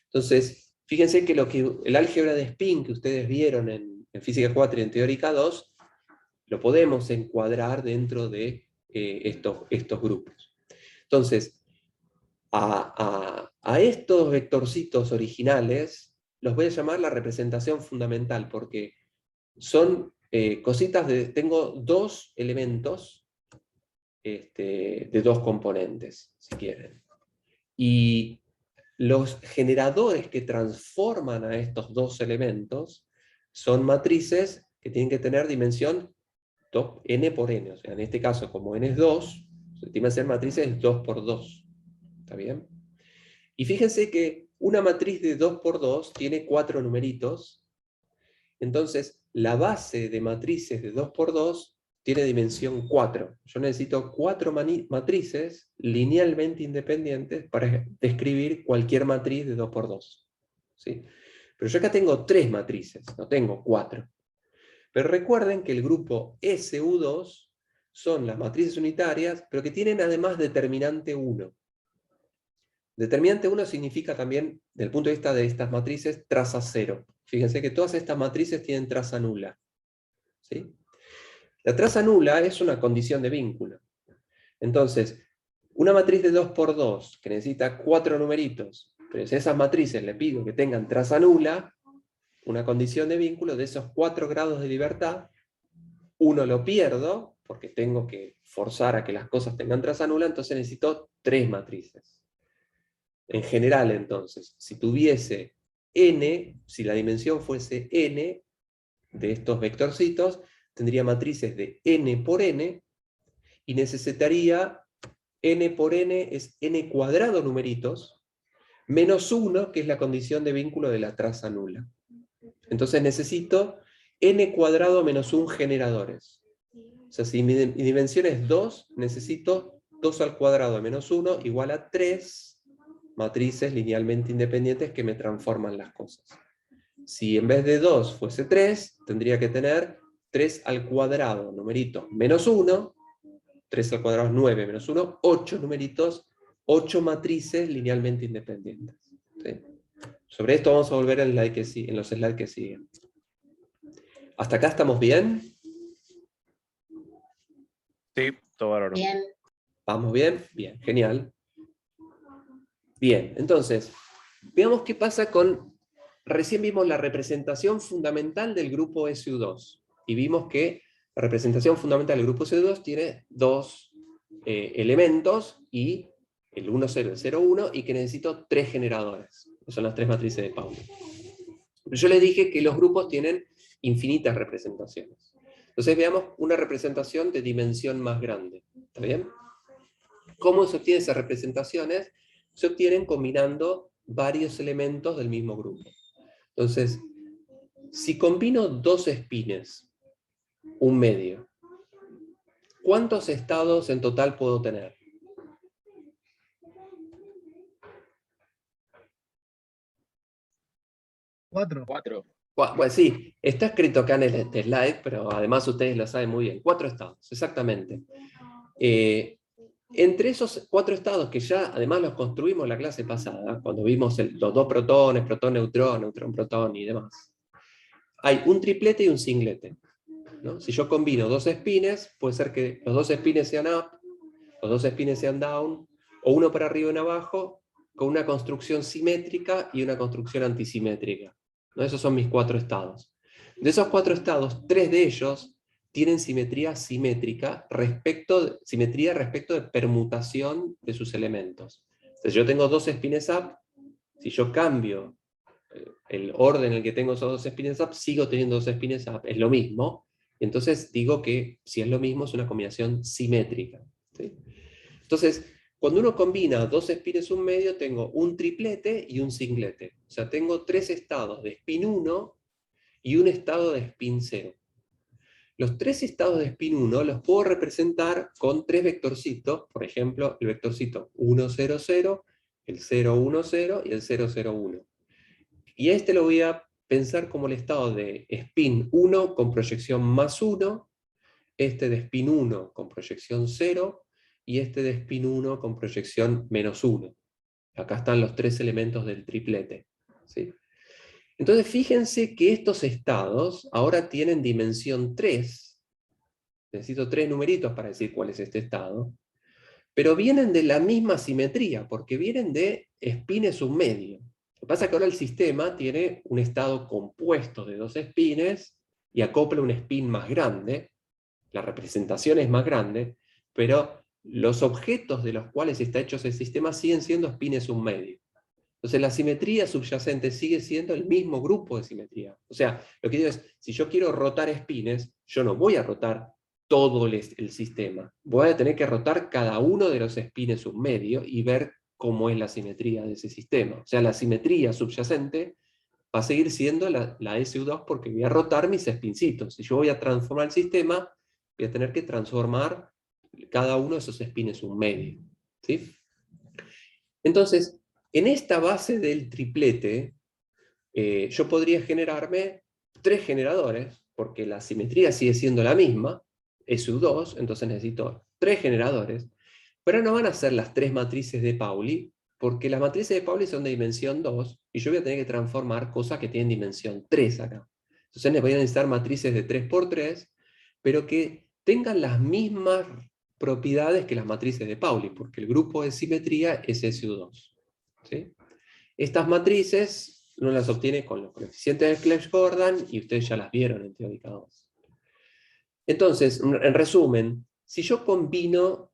Speaker 1: Entonces, fíjense que el álgebra de spin que ustedes vieron en Física 4 y en Teórica 2, lo podemos encuadrar dentro de estos grupos. Entonces, a estos vectorcitos originales los voy a llamar la representación fundamental, porque son cositas tengo dos elementos de dos componentes, si quieren. Y los generadores que transforman a estos dos elementos son matrices que tienen que tener dimensión n por n. O sea, en este caso, como n es 2, se estima ser matrices 2 por 2. ¿Está bien? Y fíjense que una matriz de 2 por 2 tiene 4 numeritos. Entonces, la base de matrices de 2×2 tiene dimensión 4. Yo necesito 4 matrices linealmente independientes para describir cualquier matriz de 2×2. ¿Sí? Pero yo acá tengo 3 matrices, no tengo 4. Pero recuerden que el grupo SU2 son las matrices unitarias, pero que tienen además determinante 1. Determinante 1 significa también, desde el punto de vista de estas matrices, traza 0. Fíjense que todas estas matrices tienen traza nula. ¿Sí? La traza nula es una condición de vínculo. Entonces, una matriz de 2×2 que necesita 4 numeritos, pero si a esas matrices le pido que tengan traza nula, una condición de vínculo de esos 4 grados de libertad, uno lo pierdo, porque tengo que forzar a que las cosas tengan traza nula, entonces necesito 3 matrices. En general, entonces, si tuviese n, si la dimensión fuese n de estos vectorcitos, tendría matrices de n por n, y necesitaría n por n es n cuadrado numeritos, menos 1, que es la condición de vínculo de la traza nula. Entonces necesito n cuadrado menos 1 generadores. O sea, si mi dimensión es 2, necesito 2 al cuadrado menos 1 igual a 3 matrices linealmente independientes que me transforman las cosas. Si en vez de 2 fuese 3, tendría que tener 3 al cuadrado, numeritos, menos 1, 3 al cuadrado es 9, menos 1, 8 numeritos, 8 matrices linealmente independientes. ¿Sí? Sobre esto vamos a volver en los slides que siguen. ¿Hasta acá estamos bien?
Speaker 3: Sí, todo bárbaro.
Speaker 4: Bien.
Speaker 1: ¿Vamos bien? Bien, genial. Bien, entonces, veamos qué pasa con... Recién vimos la representación fundamental del grupo SU2, y vimos que la representación fundamental del grupo SU2 tiene 2 elementos, y el 1, 0, el 0, 1, y que necesito 3 generadores, que son las 3 matrices de Pauli. Pero yo les dije que los grupos tienen infinitas representaciones. Entonces veamos una representación de dimensión más grande. ¿Está bien? ¿Cómo se obtienen esas representaciones? Se obtienen combinando varios elementos del mismo grupo. Entonces, si combino 2 espines, un medio, ¿cuántos estados en total puedo tener?
Speaker 2: Cuatro.
Speaker 1: Bueno, sí, está escrito acá en el slide, pero además ustedes lo saben muy bien. 4 estados, exactamente. Entre esos 4 estados, que ya además los construimos en la clase pasada, cuando vimos los 2 protones, protón-neutrón, neutrón-protón y demás, hay un triplete y un singlete, ¿no? Si yo combino 2 espines, puede ser que los 2 espines sean up, los 2 espines sean down, o uno para arriba y uno abajo, con una construcción simétrica y una construcción antisimétrica, ¿no? Esos son mis 4 estados. De esos 4 estados, 3 de ellos tienen simetría respecto de permutación de sus elementos. Entonces yo tengo 2 espines up, si yo cambio el orden en el que tengo esos 2 espines up, sigo teniendo 2 espines up, es lo mismo, entonces digo que si es lo mismo es una combinación simétrica. ¿Sí? Entonces, cuando uno combina 2 espines un medio, tengo un triplete y un singlete. O sea, tengo 3 estados de spin 1 y un estado de spin 0. Los 3 estados de spin 1 los puedo representar con 3 vectorcitos, por ejemplo, el vectorcito 1, 0, 0, el 0, 1, 0 y el 0, 0, 1. Y a este lo voy a pensar como el estado de spin 1 con proyección más 1, este de spin 1 con proyección 0, y este de spin 1 con proyección menos 1. Acá están los 3 elementos del triplete. ¿Sí? Entonces fíjense que estos estados ahora tienen dimensión 3. Necesito 3 numeritos para decir cuál es este estado. Pero vienen de la misma simetría, porque vienen de espines un medio. Lo que pasa es que ahora el sistema tiene un estado compuesto de 2 espines y acopla un spin más grande. La representación es más grande, pero los objetos de los cuales está hecho ese sistema siguen siendo espines un medio. Entonces la simetría subyacente sigue siendo el mismo grupo de simetría. O sea, lo que digo es, si yo quiero rotar espines, yo no voy a rotar todo el sistema. Voy a tener que rotar cada uno de los espines un medio y ver cómo es la simetría de ese sistema. O sea, la simetría subyacente va a seguir siendo la SU2 porque voy a rotar mis espincitos. Si yo voy a transformar el sistema, voy a tener que transformar cada uno de esos espines un medio. ¿Sí? Entonces, en esta base del triplete, yo podría generarme 3 generadores, porque la simetría sigue siendo la misma, SU2, entonces necesito 3 generadores, pero no van a ser las 3 matrices de Pauli, porque las matrices de Pauli son de dimensión 2, y yo voy a tener que transformar cosas que tienen dimensión 3 acá. Entonces voy a necesitar matrices de 3×3, pero que tengan las mismas propiedades que las matrices de Pauli, porque el grupo de simetría es SU2. ¿Sí? Estas matrices uno las obtiene con los coeficientes de Clebsch-Gordan, y ustedes ya las vieron en teórica 2. Entonces, en resumen, si yo combino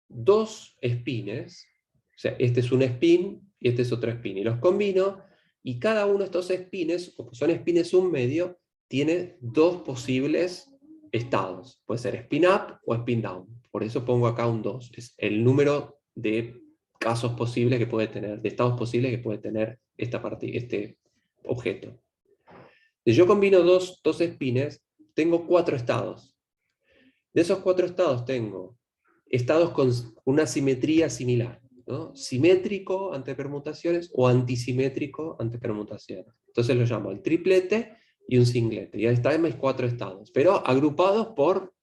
Speaker 1: 2 espines, o sea, este es un spin y este es otro spin, y los combino, y cada uno de estos espines, como son espines un medio, tiene 2 posibles estados. Puede ser spin up o spin down. Por eso pongo acá un 2. Es el número de casos posibles que puede tener, de estados posibles que puede tener este objeto. Si yo combino dos espines, tengo 4 estados. De esos 4 estados tengo estados con una simetría similar, ¿no? Simétrico ante permutaciones o antisimétrico ante permutaciones. Entonces lo llamo el triplete y un singlete. Y ahí están mis 4 estados, pero agrupados por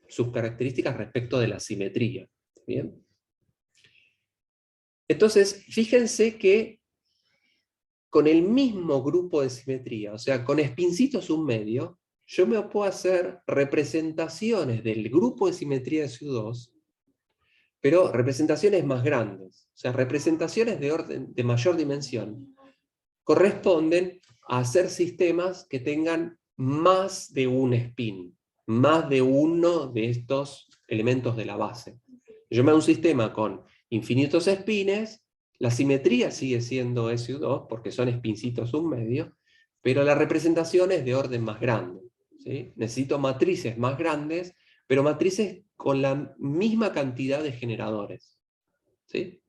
Speaker 1: sus características respecto de la simetría. ¿Bien? Entonces, fíjense que con el mismo grupo de simetría, o sea, con espincitos un medio, yo me puedo hacer representaciones del grupo de simetría de SU2, pero representaciones más grandes. O sea, representaciones de mayor dimensión corresponden a hacer sistemas que tengan más de un spin, más de uno de estos elementos de la base. Yo me hago un sistema con infinitos espines, la simetría sigue siendo SU2 porque son espincitos un medio, pero la representación es de orden más grande. ¿Sí? Necesito matrices más grandes, pero matrices con la misma cantidad de generadores. ¿Sí?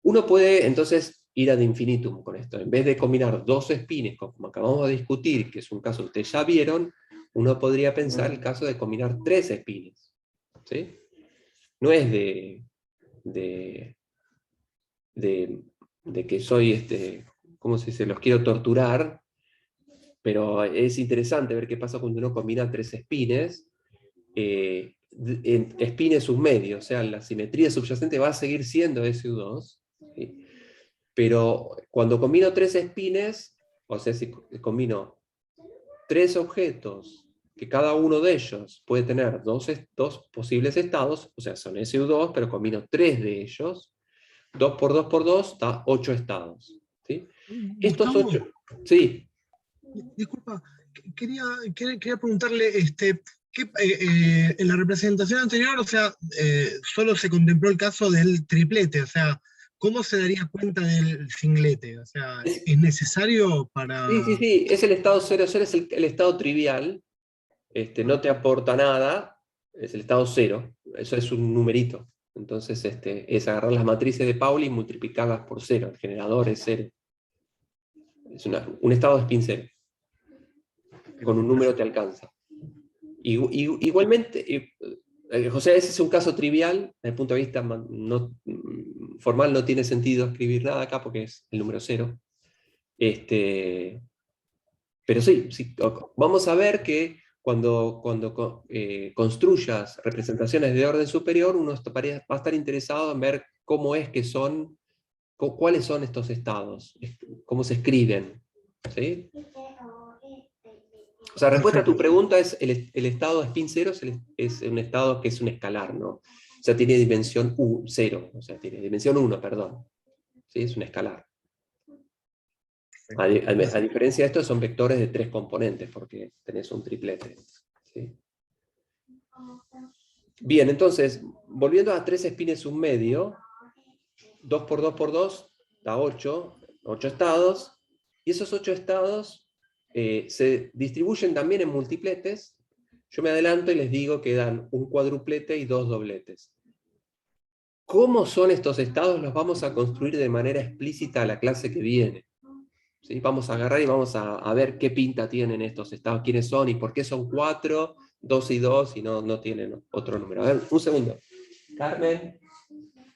Speaker 1: Uno puede entonces ir ad infinitum con esto. En vez de combinar 2 espines, como acabamos de discutir, que es un caso que ustedes ya vieron, uno podría pensar el caso de combinar 3 espines. ¿Sí? No es de que soy, ¿cómo se dice? Los quiero torturar, pero es interesante ver qué pasa cuando uno combina 3 espines. Espines submedio, o sea, la simetría subyacente va a seguir siendo SU2, ¿sí? Pero cuando combino 3 espines, o sea, si combino 3 objetos, que cada uno de ellos puede tener dos posibles estados, o sea, son SU2, pero combino 3 de ellos, 2 por 2 por 2 da 8 estados. ¿Sí? Estos
Speaker 4: Gustavo,
Speaker 1: 8... Sí.
Speaker 4: disculpa, quería preguntarle, en la representación anterior, o sea, solo se contempló el caso del triplete, o sea, ¿cómo se daría cuenta del singlete? O sea, ¿es necesario para...?
Speaker 1: Sí, es el estado 0,0, es el estado trivial, no te aporta nada, es el estado 0, eso es un numerito. Entonces es agarrar las matrices de Pauli y multiplicarlas por 0, el generador es 0. Es un estado de spin 0. Con un número te alcanza. Igualmente, José, ese es un caso trivial, desde el punto de vista formal no tiene sentido escribir nada acá porque es el número 0. Pero sí, vamos a ver que cuando construyas representaciones de orden superior, uno va a estar interesado en ver cómo es que son, cuáles son estos estados, cómo se escriben. ¿Sí? O sea, respuesta a tu pregunta es el estado de spin 0 es un estado que es un escalar, ¿no? O sea, tiene dimensión 0, o sea, tiene dimensión 1, perdón. ¿Sí? Es un escalar. A diferencia de esto, son vectores de 3 componentes, porque tenés un triplete. ¿Sí? Bien, entonces, volviendo a 3 espines un medio, 2 por 2 por 2 da 8 estados, y esos 8 estados se distribuyen también en multipletes. Yo me adelanto y les digo que dan un cuadruplete y 2 dobletes. ¿Cómo son estos estados? Los vamos a construir de manera explícita a la clase que viene. ¿sí? Vamos a agarrar y vamos a ver qué pinta tienen estos estados, quiénes son y por qué son 4, 2 y 2 y no tienen otro número. A ver, un segundo.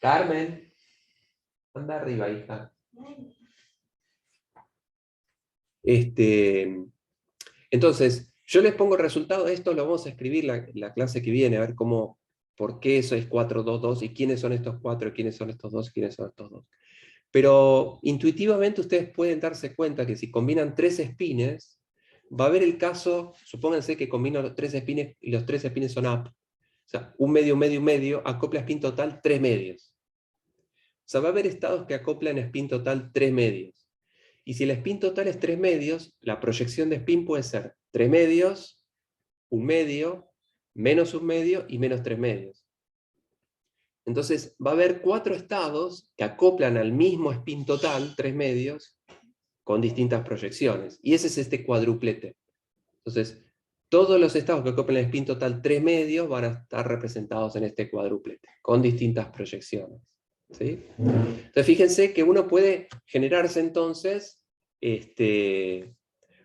Speaker 1: Carmen, anda arriba, hija. Entonces, yo les pongo el resultado de esto, lo vamos a escribir la clase que viene, a ver por qué eso es 4, 2, 2, y quiénes son estos 4, quiénes son estos 2, quiénes son estos 2. Pero intuitivamente ustedes pueden darse cuenta que si combinan 3 espines, va a haber el caso, supónganse que combino los 3 espines y los 3 espines son up. O sea, un medio, un medio, un medio, acopla spin total 3 medios. O sea, va a haber estados que acoplan spin total 3 medios. Y si el spin total es 3 medios, la proyección de spin puede ser 3 medios, un medio, menos un medio y menos 3 medios. Entonces va a haber 4 estados que acoplan al mismo spin total, 3 medios, con distintas proyecciones. Y ese es este cuadruplete. Entonces, todos los estados que acoplan al spin total 3 medios van a estar representados en este cuadruplete, con distintas proyecciones. ¿Sí? Entonces fíjense que uno puede generarse entonces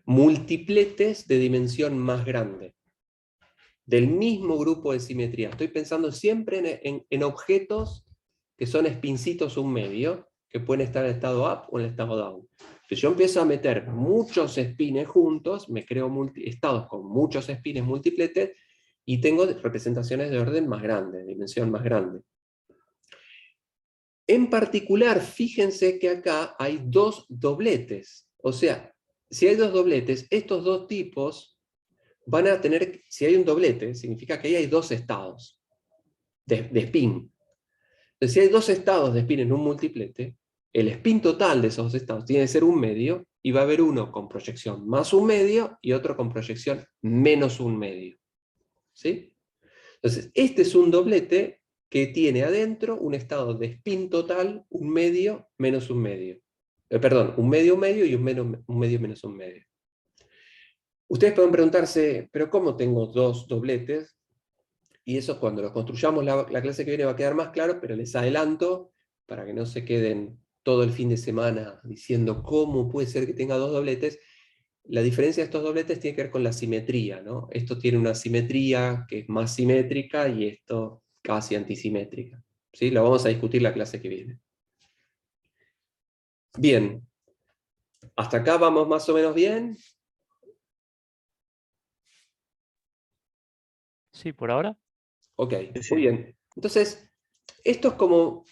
Speaker 1: multipletes de dimensión más grande, del mismo grupo de simetría. Estoy pensando siempre en objetos que son espincitos un medio, que pueden estar en estado up o en estado down. Si yo empiezo a meter muchos espines juntos, me creo estados con muchos espines multipletes, y tengo representaciones de orden más grande, de dimensión más grande. En particular, fíjense que acá hay 2 dobletes. O sea, si hay 2 dobletes, estos 2 tipos van a tener, si hay un doblete, significa que ahí hay 2 estados de spin. Entonces, si hay 2 estados de spin en un multiplete, el spin total de esos 2 estados tiene que ser un medio, y va a haber uno con proyección más un medio y otro con proyección menos un medio. ¿Sí? Entonces, este es un doblete que tiene adentro un estado de spin total, un medio menos un medio. Perdón, un medio y un medio menos un medio. Ustedes pueden preguntarse, ¿pero cómo tengo 2 dobletes? Y eso cuando lo construyamos la clase que viene va a quedar más claro, pero les adelanto, para que no se queden todo el fin de semana diciendo cómo puede ser que tenga 2 dobletes. La diferencia de estos dobletes tiene que ver con la simetría, ¿no? Esto tiene una simetría que es más simétrica y esto casi antisimétrica. ¿Sí? Lo vamos a discutir la clase que viene. Bien. ¿Hasta acá vamos más o menos bien?
Speaker 3: Sí, por ahora.
Speaker 1: Ok, muy bien. Entonces, esto es como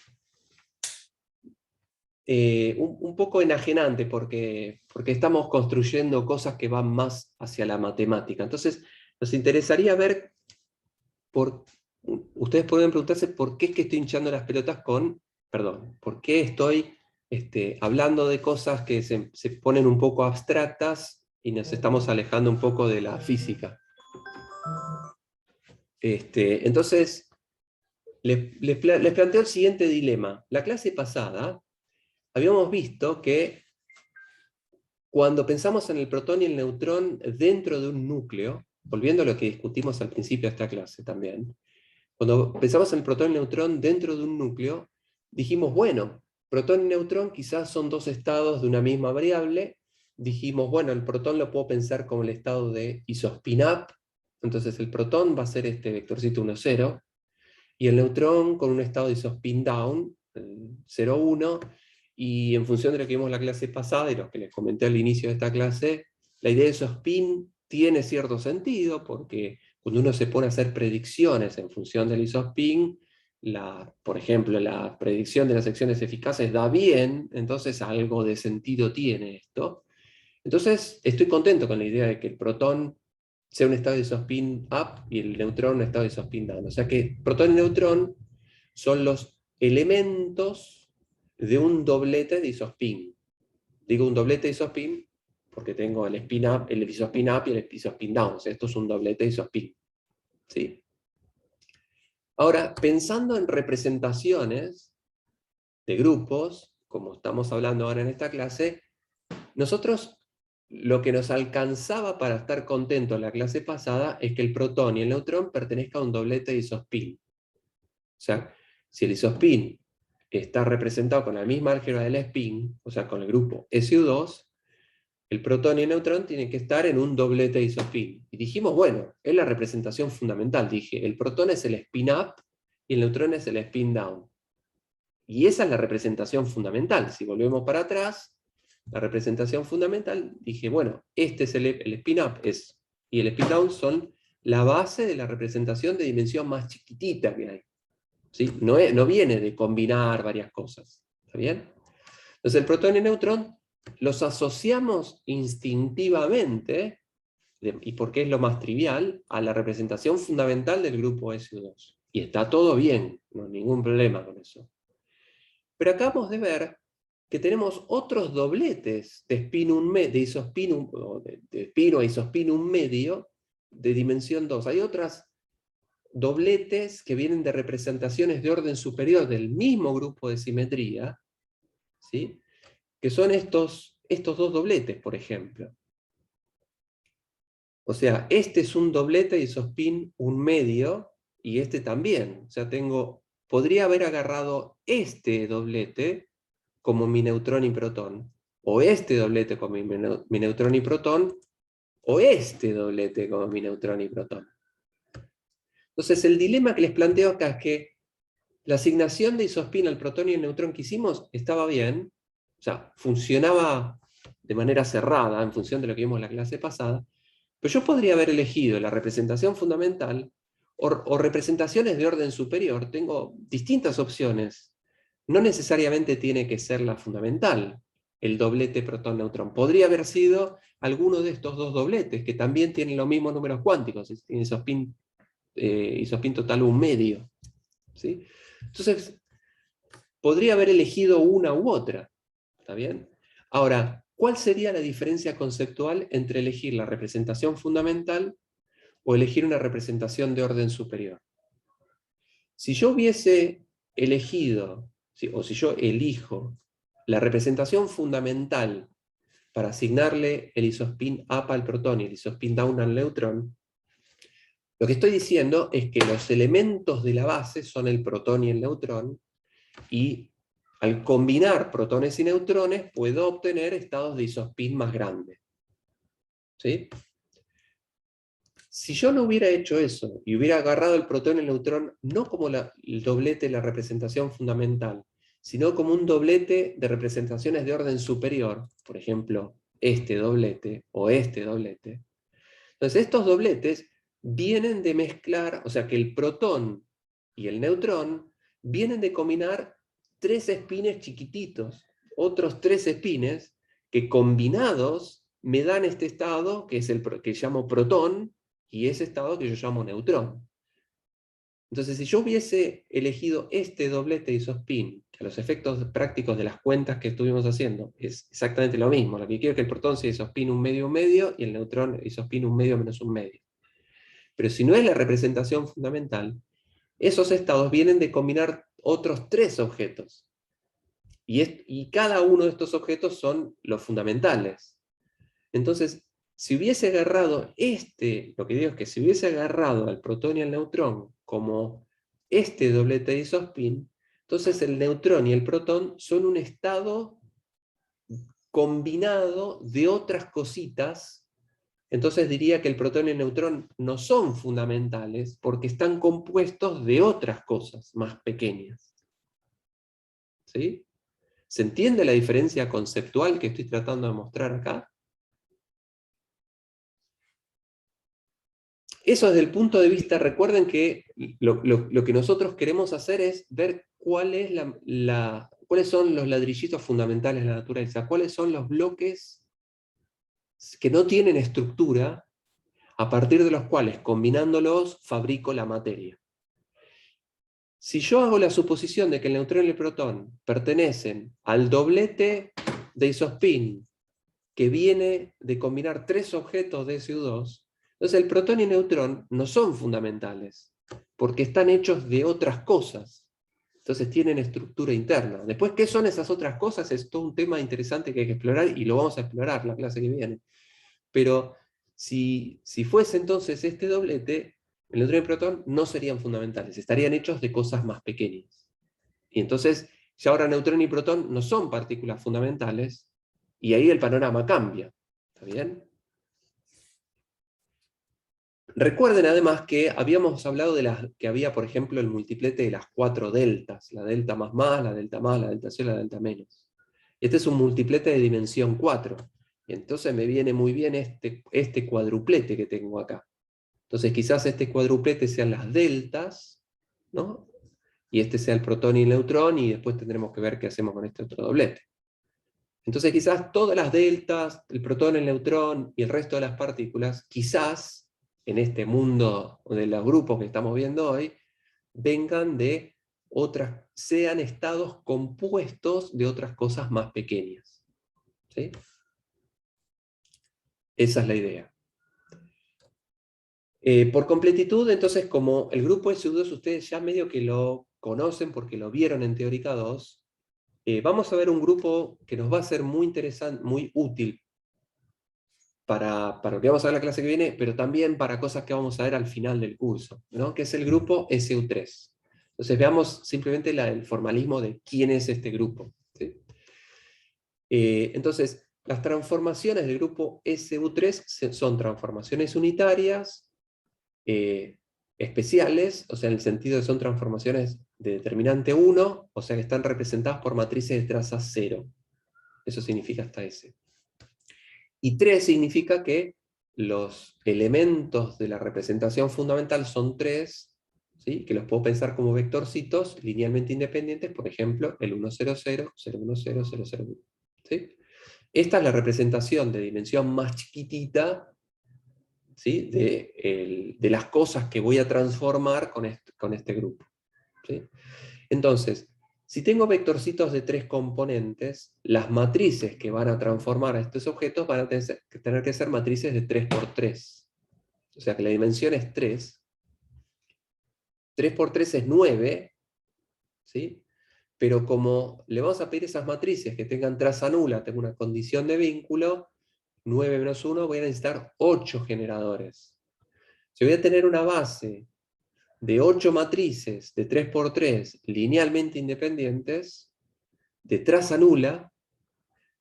Speaker 1: un poco enajenante porque estamos construyendo cosas que van más hacia la matemática. Entonces, nos interesaría ver, ustedes pueden preguntarse por qué es que estoy hinchando las pelotas por qué estoy hablando de cosas que se ponen un poco abstractas y nos estamos alejando un poco de la física. Entonces, les planteo el siguiente dilema. La clase pasada habíamos visto que cuando pensamos en el protón y el neutrón dentro de un núcleo, volviendo a lo que discutimos al principio de esta clase también, cuando pensamos en el protón y el neutrón dentro de un núcleo, dijimos, bueno, protón y neutrón quizás son 2 estados de una misma variable. Dijimos, bueno, el protón lo puedo pensar como el estado de isospin up, entonces el protón va a ser este vectorcito 1, 0, y el neutrón con un estado de isospin down, 0, 1, y en función de lo que vimos en la clase pasada y lo que les comenté al inicio de esta clase, la idea de isospin tiene cierto sentido, porque cuando uno se pone a hacer predicciones en función del isospin, por ejemplo, la predicción de las secciones eficaces da bien, entonces algo de sentido tiene esto. Entonces, estoy contento con la idea de que el protón sea un estado de isospin up y el neutrón un estado de isospin down. O sea que protón y neutrón son los elementos de un doblete de isospin. Digo un doblete de isospin porque tengo el isospin up y el isospin down. O sea, esto es un doblete de isospin. ¿Sí? Ahora, pensando en representaciones de grupos, como estamos hablando ahora en esta clase, nosotros lo que nos alcanzaba para estar contentos en la clase pasada es que el protón y el neutrón pertenezcan a un doblete de isospin. O sea, si el isospin está representado con la misma álgebra del spin, o sea, con el grupo SU2, el protón y el neutrón tienen que estar en un doblete isospin. Y dijimos, bueno, es la representación fundamental. Dije, el protón es el spin up y el neutrón es el spin down. Y esa es la representación fundamental. Si volvemos para atrás, la representación fundamental, dije, bueno, este es el spin up y el spin down son la base de la representación de dimensión más chiquitita que hay. ¿Sí? No viene de combinar varias cosas. ¿Está bien? Entonces el protón y el neutrón los asociamos instintivamente, y porque es lo más trivial, a la representación fundamental del grupo SU2. Y está todo bien, no hay ningún problema con eso. Pero acabamos de ver que tenemos otros dobletes de spin de isospin, de spin o isospin 1 medio de dimensión 2. Hay otras dobletes que vienen de representaciones de orden superior del mismo grupo de simetría, ¿sí? Que son estos dos dobletes, por ejemplo. O sea, este es un doblete de isospin 1 medio, y este también. O sea, podría haber agarrado este doblete como mi neutrón y protón, o este doblete como mi neutrón y protón, o este doblete como mi neutrón y protón. Entonces el dilema que les planteo acá es que la asignación de isospin al protón y al neutrón que hicimos estaba bien, o sea, funcionaba de manera cerrada en función de lo que vimos en la clase pasada, pero yo podría haber elegido la representación fundamental o representaciones de orden superior. Tengo distintas opciones. No necesariamente tiene que ser la fundamental, el doblete protón-neutrón. Podría haber sido alguno de estos dos dobletes, que también tienen los mismos números cuánticos, isospin total 1 medio. ¿Sí? Entonces, podría haber elegido una u otra. ¿Está bien? Ahora, ¿cuál sería la diferencia conceptual entre elegir la representación fundamental o elegir una representación de orden superior? Si yo hubiese elegido, o si yo elijo la representación fundamental para asignarle el isospin up al protón y el isospin down al neutrón, lo que estoy diciendo es que los elementos de la base son el protón y el neutrón, y al combinar protones y neutrones puedo obtener estados de isospin más grandes. ¿Sí? Si yo no hubiera hecho eso, y hubiera agarrado el protón y el neutrón, no como el doblete de la representación fundamental, sino como un doblete de representaciones de orden superior, por ejemplo, este doblete o este doblete. Entonces estos dobletes vienen de mezclar, o sea que el protón y el neutrón vienen de combinar 3 espines chiquititos, otros 3 espines que combinados me dan este estado que es el que llamo protón, y ese estado que yo llamo neutrón. Entonces, si yo hubiese elegido este doblete isospin, que a los efectos prácticos de las cuentas que estuvimos haciendo es exactamente lo mismo, lo que quiero es que el protón sea isospin 1 medio y el neutrón isospin 1 medio menos 1 medio. Pero si no es la representación fundamental, esos estados vienen de combinar otros 3 objetos. Y cada uno de estos objetos son los fundamentales. Entonces, si hubiese agarrado lo que digo es que si hubiese agarrado al protón y al neutrón como este doblete de isospin, entonces el neutrón y el protón son un estado combinado de otras cositas. Entonces diría que el protón y el neutrón no son fundamentales porque están compuestos de otras cosas más pequeñas. ¿Sí? ¿Se entiende la diferencia conceptual que estoy tratando de mostrar acá? Eso desde el punto de vista, recuerden que lo que nosotros queremos hacer es ver cuáles son los ladrillitos fundamentales de la naturaleza, cuáles son los bloques que no tienen estructura, a partir de los cuales, combinándolos, fabrico la materia. Si yo hago la suposición de que el neutrón y el protón pertenecen al doblete de isospin que viene de combinar 3 objetos de SU2, entonces el protón y el neutrón no son fundamentales, porque están hechos de otras cosas. Entonces tienen estructura interna. Después, ¿qué son esas otras cosas? Es todo un tema interesante que hay que explorar, y lo vamos a explorar la clase que viene. Pero si fuese entonces este doblete, el neutrón y el protón no serían fundamentales, estarían hechos de cosas más pequeñas. Y entonces, ya ahora neutrón y protón no son partículas fundamentales, y ahí el panorama cambia. ¿Está bien? Recuerden además que habíamos hablado de que había, por ejemplo, el multiplete de las 4 deltas, la delta más, la delta más, la delta cero, la delta menos. Este es un multiplete de dimensión 4. Y entonces me viene muy bien este cuadruplete que tengo acá. Entonces quizás este cuadruplete sean las deltas, ¿no? Y este sea el protón y el neutrón, y después tendremos que ver qué hacemos con este otro doblete. Entonces quizás todas las deltas, el protón, el neutrón y el resto de las partículas, quizás en este mundo de los grupos que estamos viendo hoy, vengan de otras, sean estados compuestos de otras cosas más pequeñas. ¿Sí? Esa es la idea. Por completitud, entonces, como el grupo SU2 ustedes ya medio que lo conocen porque lo vieron en Teórica 2, vamos a ver un grupo que nos va a ser muy interesante, muy útil para lo que vamos a ver la clase que viene, pero también para cosas que vamos a ver al final del curso, ¿no? Que es el grupo SU3. Entonces veamos simplemente el formalismo de quién es este grupo. ¿Sí? Entonces, las transformaciones del grupo SU3 son transformaciones unitarias, especiales, o sea, en el sentido de son transformaciones de determinante 1, o sea que están representadas por matrices de traza 0. Eso significa hasta S. Y 3 significa que los elementos de la representación fundamental son 3, ¿sí? Que los puedo pensar como vectorcitos linealmente independientes, por ejemplo, el 1, 0, 0, 0, 1, 0, 0, 0, 1. ¿Sí? Esta es la representación de dimensión más chiquitita, ¿sí? de las cosas que voy a transformar con este grupo. ¿Sí? Entonces, si tengo vectorcitos de 3 componentes, las matrices que van a transformar a estos objetos van a tener que ser matrices de 3 por 3. O sea que la dimensión es 3. 3 por 3 es 9, ¿sí? Pero como le vamos a pedir esas matrices que tengan traza nula, tengo una condición de vínculo, 9 menos 1, voy a necesitar 8 generadores. Si voy a tener una base de 8 matrices de 3 por 3 linealmente independientes, de traza nula,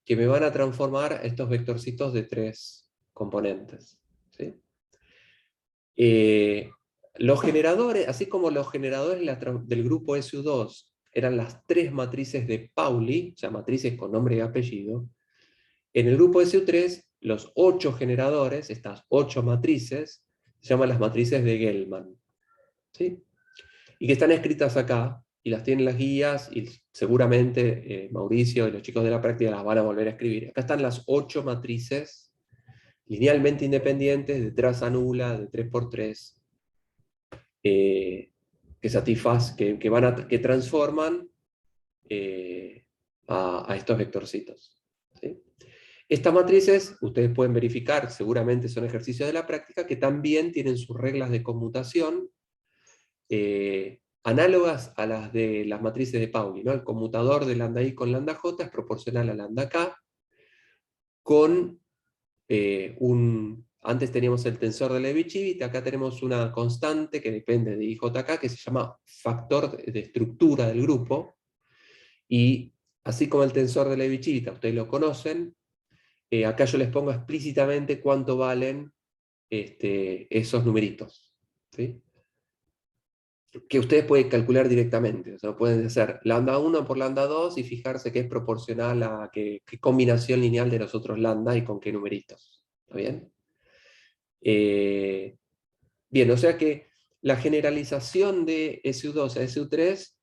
Speaker 1: que me van a transformar estos vectorcitos de 3 componentes. ¿Sí? Los generadores, así como los generadores del grupo SU2 eran las 3 matrices de Pauli, o sea, matrices con nombre y apellido, en el grupo SU3, los 8 generadores, estas 8 matrices, se llaman las matrices de Gell-Mann. ¿Sí? Y que están escritas acá, y las tienen las guías, y seguramente Mauricio y los chicos de la práctica las van a volver a escribir. Acá están las 8 matrices linealmente independientes, de traza nula, de 3×3, que transforman a estos vectorcitos. ¿Sí? Estas matrices, ustedes pueden verificar, seguramente son ejercicios de la práctica, que también tienen sus reglas de conmutación, análogas a las de las matrices de Pauli, ¿no? El conmutador de lambda i con lambda j es proporcional a lambda k, con antes teníamos el tensor de Levi-Civita, acá tenemos una constante que depende de IJK, que se llama factor de estructura del grupo, y así como el tensor de Levi-Civita, ustedes lo conocen, acá yo les pongo explícitamente cuánto valen esos numeritos, ¿sí? Que ustedes pueden calcular directamente. O sea, pueden hacer lambda 1 por lambda 2 y fijarse que es proporcional a qué combinación lineal de los otros lambda y con qué numeritos. ¿Está bien? Bien, o sea que la generalización de SU2 a SU3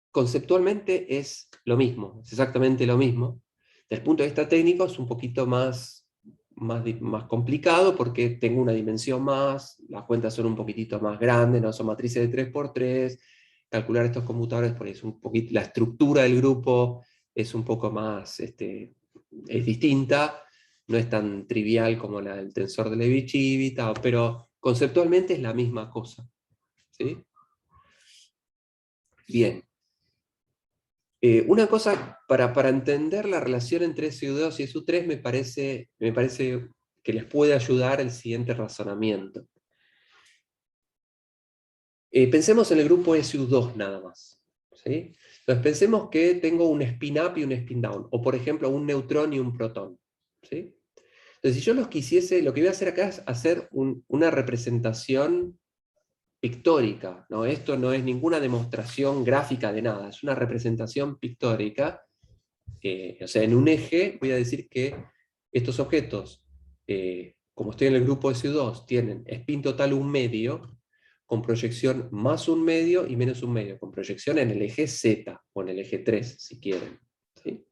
Speaker 1: conceptualmente es lo mismo, es exactamente lo mismo. Desde el punto de vista técnico es un poquito más complicado porque tengo una dimensión más, las cuentas son un poquitito más grandes, no son matrices de 3×3, calcular estos conmutadores, por eso un poquito, la estructura del grupo es un poco más, es distinta, no es tan trivial como la del tensor de Levi-Civita, pero conceptualmente es la misma cosa. ¿Sí? Bien. Una cosa, para entender la relación entre SU2 y SU3, me parece que les puede ayudar el siguiente razonamiento. Pensemos en el grupo SU2 nada más. ¿Sí? Entonces pensemos que tengo un spin up y un spin down, o por ejemplo un neutrón y un protón. ¿Sí? Entonces, si yo los quisiese, lo que voy a hacer acá es hacer una representación pictórica, ¿no? Esto no es ninguna demostración gráfica de nada, es una representación pictórica. O sea, en un eje voy a decir que estos objetos, como estoy en el grupo SU2, tienen spin total 1/2, con proyección más 1/2 y menos 1/2, con proyección en el eje Z, o en el eje 3, si quieren. ¿Sí?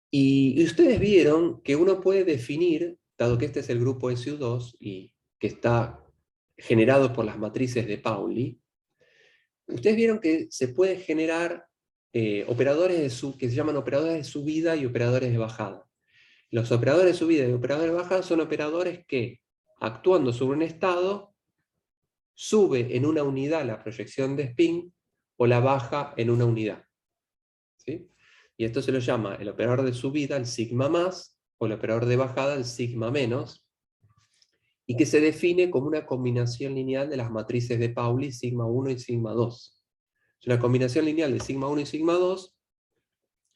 Speaker 1: Y ustedes vieron que uno puede definir, dado que este es el grupo SU2, y que está generado por las matrices de Pauli, ustedes vieron que se puede generar operadores que se llaman operadores de subida y operadores de bajada. Los operadores de subida y operadores de bajada son operadores que, actuando sobre un estado, sube en una unidad la proyección de spin o la baja en una unidad. ¿Sí? Y esto se lo llama el operador de subida, el sigma más, o el operador de bajada, el sigma menos, y que se define como una combinación lineal de las matrices de Pauli, sigma 1 y sigma 2. Es una combinación lineal de sigma 1 y sigma 2,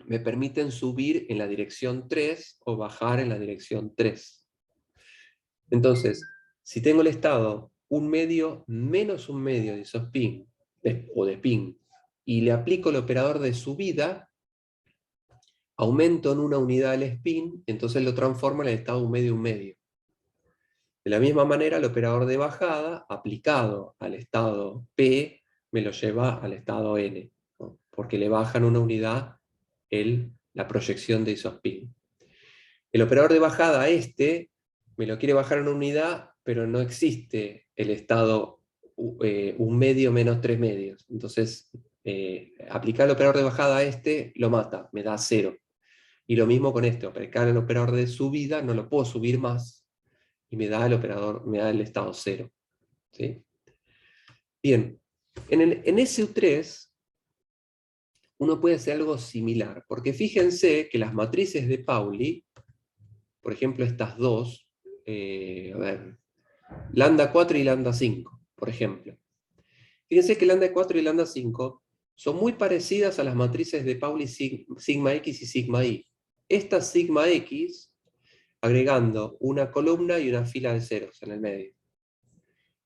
Speaker 1: me permiten subir en la dirección 3 o bajar en la dirección 3. Entonces, si tengo el estado 1/2 menos 1/2 de isospin, o de spin, y le aplico el operador de subida, aumento en una unidad el spin, entonces lo transformo en el estado 1/2, 1/2. De la misma manera, el operador de bajada, aplicado al estado P, me lo lleva al estado N, ¿no? Porque le bajan una unidad la proyección de isospin. El operador de bajada me lo quiere bajar en una unidad, pero no existe el estado 1/2 menos 3/2. Entonces, aplicar el operador de bajada lo mata, me da 0. Y lo mismo con aplicar el operador de subida, no lo puedo subir más, y me da el estado 0. ¿Sí? Bien, en SU3 uno puede hacer algo similar, porque fíjense que las matrices de Pauli, por ejemplo estas dos, lambda 4 y lambda 5, por ejemplo. Fíjense que lambda 4 y lambda 5 son muy parecidas a las matrices de Pauli sigma X y sigma Y. Esta sigma X, agregando una columna y una fila de ceros en el medio.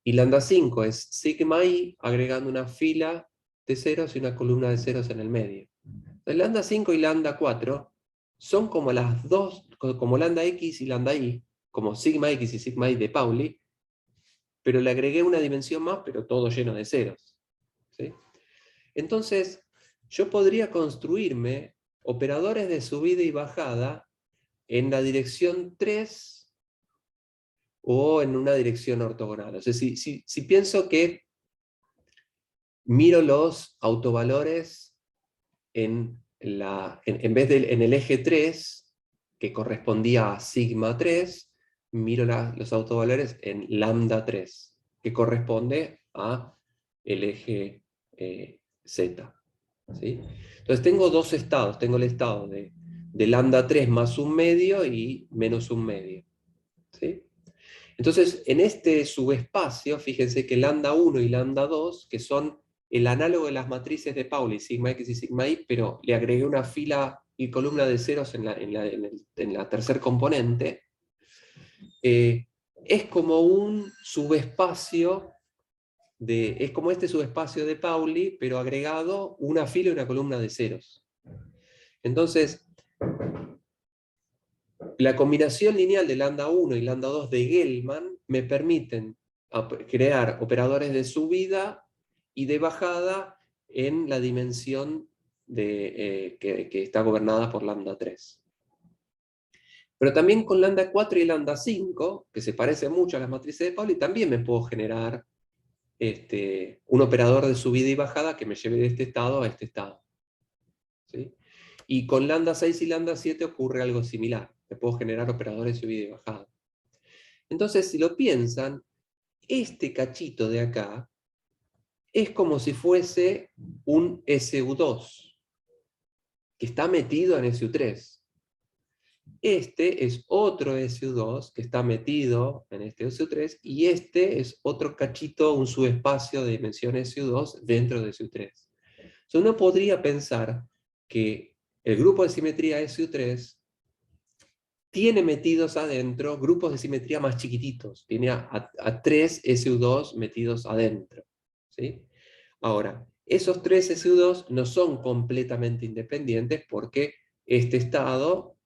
Speaker 1: Y lambda 5 es sigma Y, agregando una fila de ceros y una columna de ceros en el medio. Entonces, lambda 5 y lambda 4 son como las dos, como lambda X y lambda Y, como sigma X y sigma Y de Pauli, pero le agregué una dimensión más, pero todo lleno de ceros. ¿Sí? Entonces, yo podría construirme operadores de subida y bajada en la dirección 3 o en una dirección ortogonal. O sea, si pienso que miro los autovalores en vez de en el eje 3, que correspondía a sigma 3, miro los autovalores en lambda 3, que corresponde a el eje Z. ¿Sí? Entonces tengo dos estados, tengo el estado de lambda 3 más 1/2 y menos 1/2. ¿Sí? Entonces, en este subespacio, fíjense que lambda 1 y lambda 2, que son el análogo de las matrices de Pauli, sigma X y sigma Y, pero le agregué una fila y columna de ceros en la tercer componente, es como un subespacio, es como este subespacio de Pauli, pero agregado una fila y una columna de ceros. Entonces, la combinación lineal de lambda 1 y lambda 2 de Gell-Mann me permiten crear operadores de subida y de bajada en la dimensión que está gobernada por lambda 3. Pero también con lambda 4 y lambda 5, que se parecen mucho a las matrices de Pauli, también me puedo generar un operador de subida y bajada que me lleve de este estado a este estado. ¿Sí? Y con lambda 6 y lambda 7 ocurre algo similar. Me puedo generar operadores de subida y bajada. Entonces, si lo piensan, este cachito de acá es como si fuese un SU2, que está metido en SU3. Este es otro SU2 que está metido en este SU3, y este es otro cachito, un subespacio de dimensión SU2 dentro de SU3. Entonces uno podría pensar que el grupo de simetría SU3 tiene metidos adentro grupos de simetría más chiquititos. Tiene a 3 SU2 metidos adentro. ¿Sí? Ahora, esos 3 SU2 no son completamente independientes porque este estado,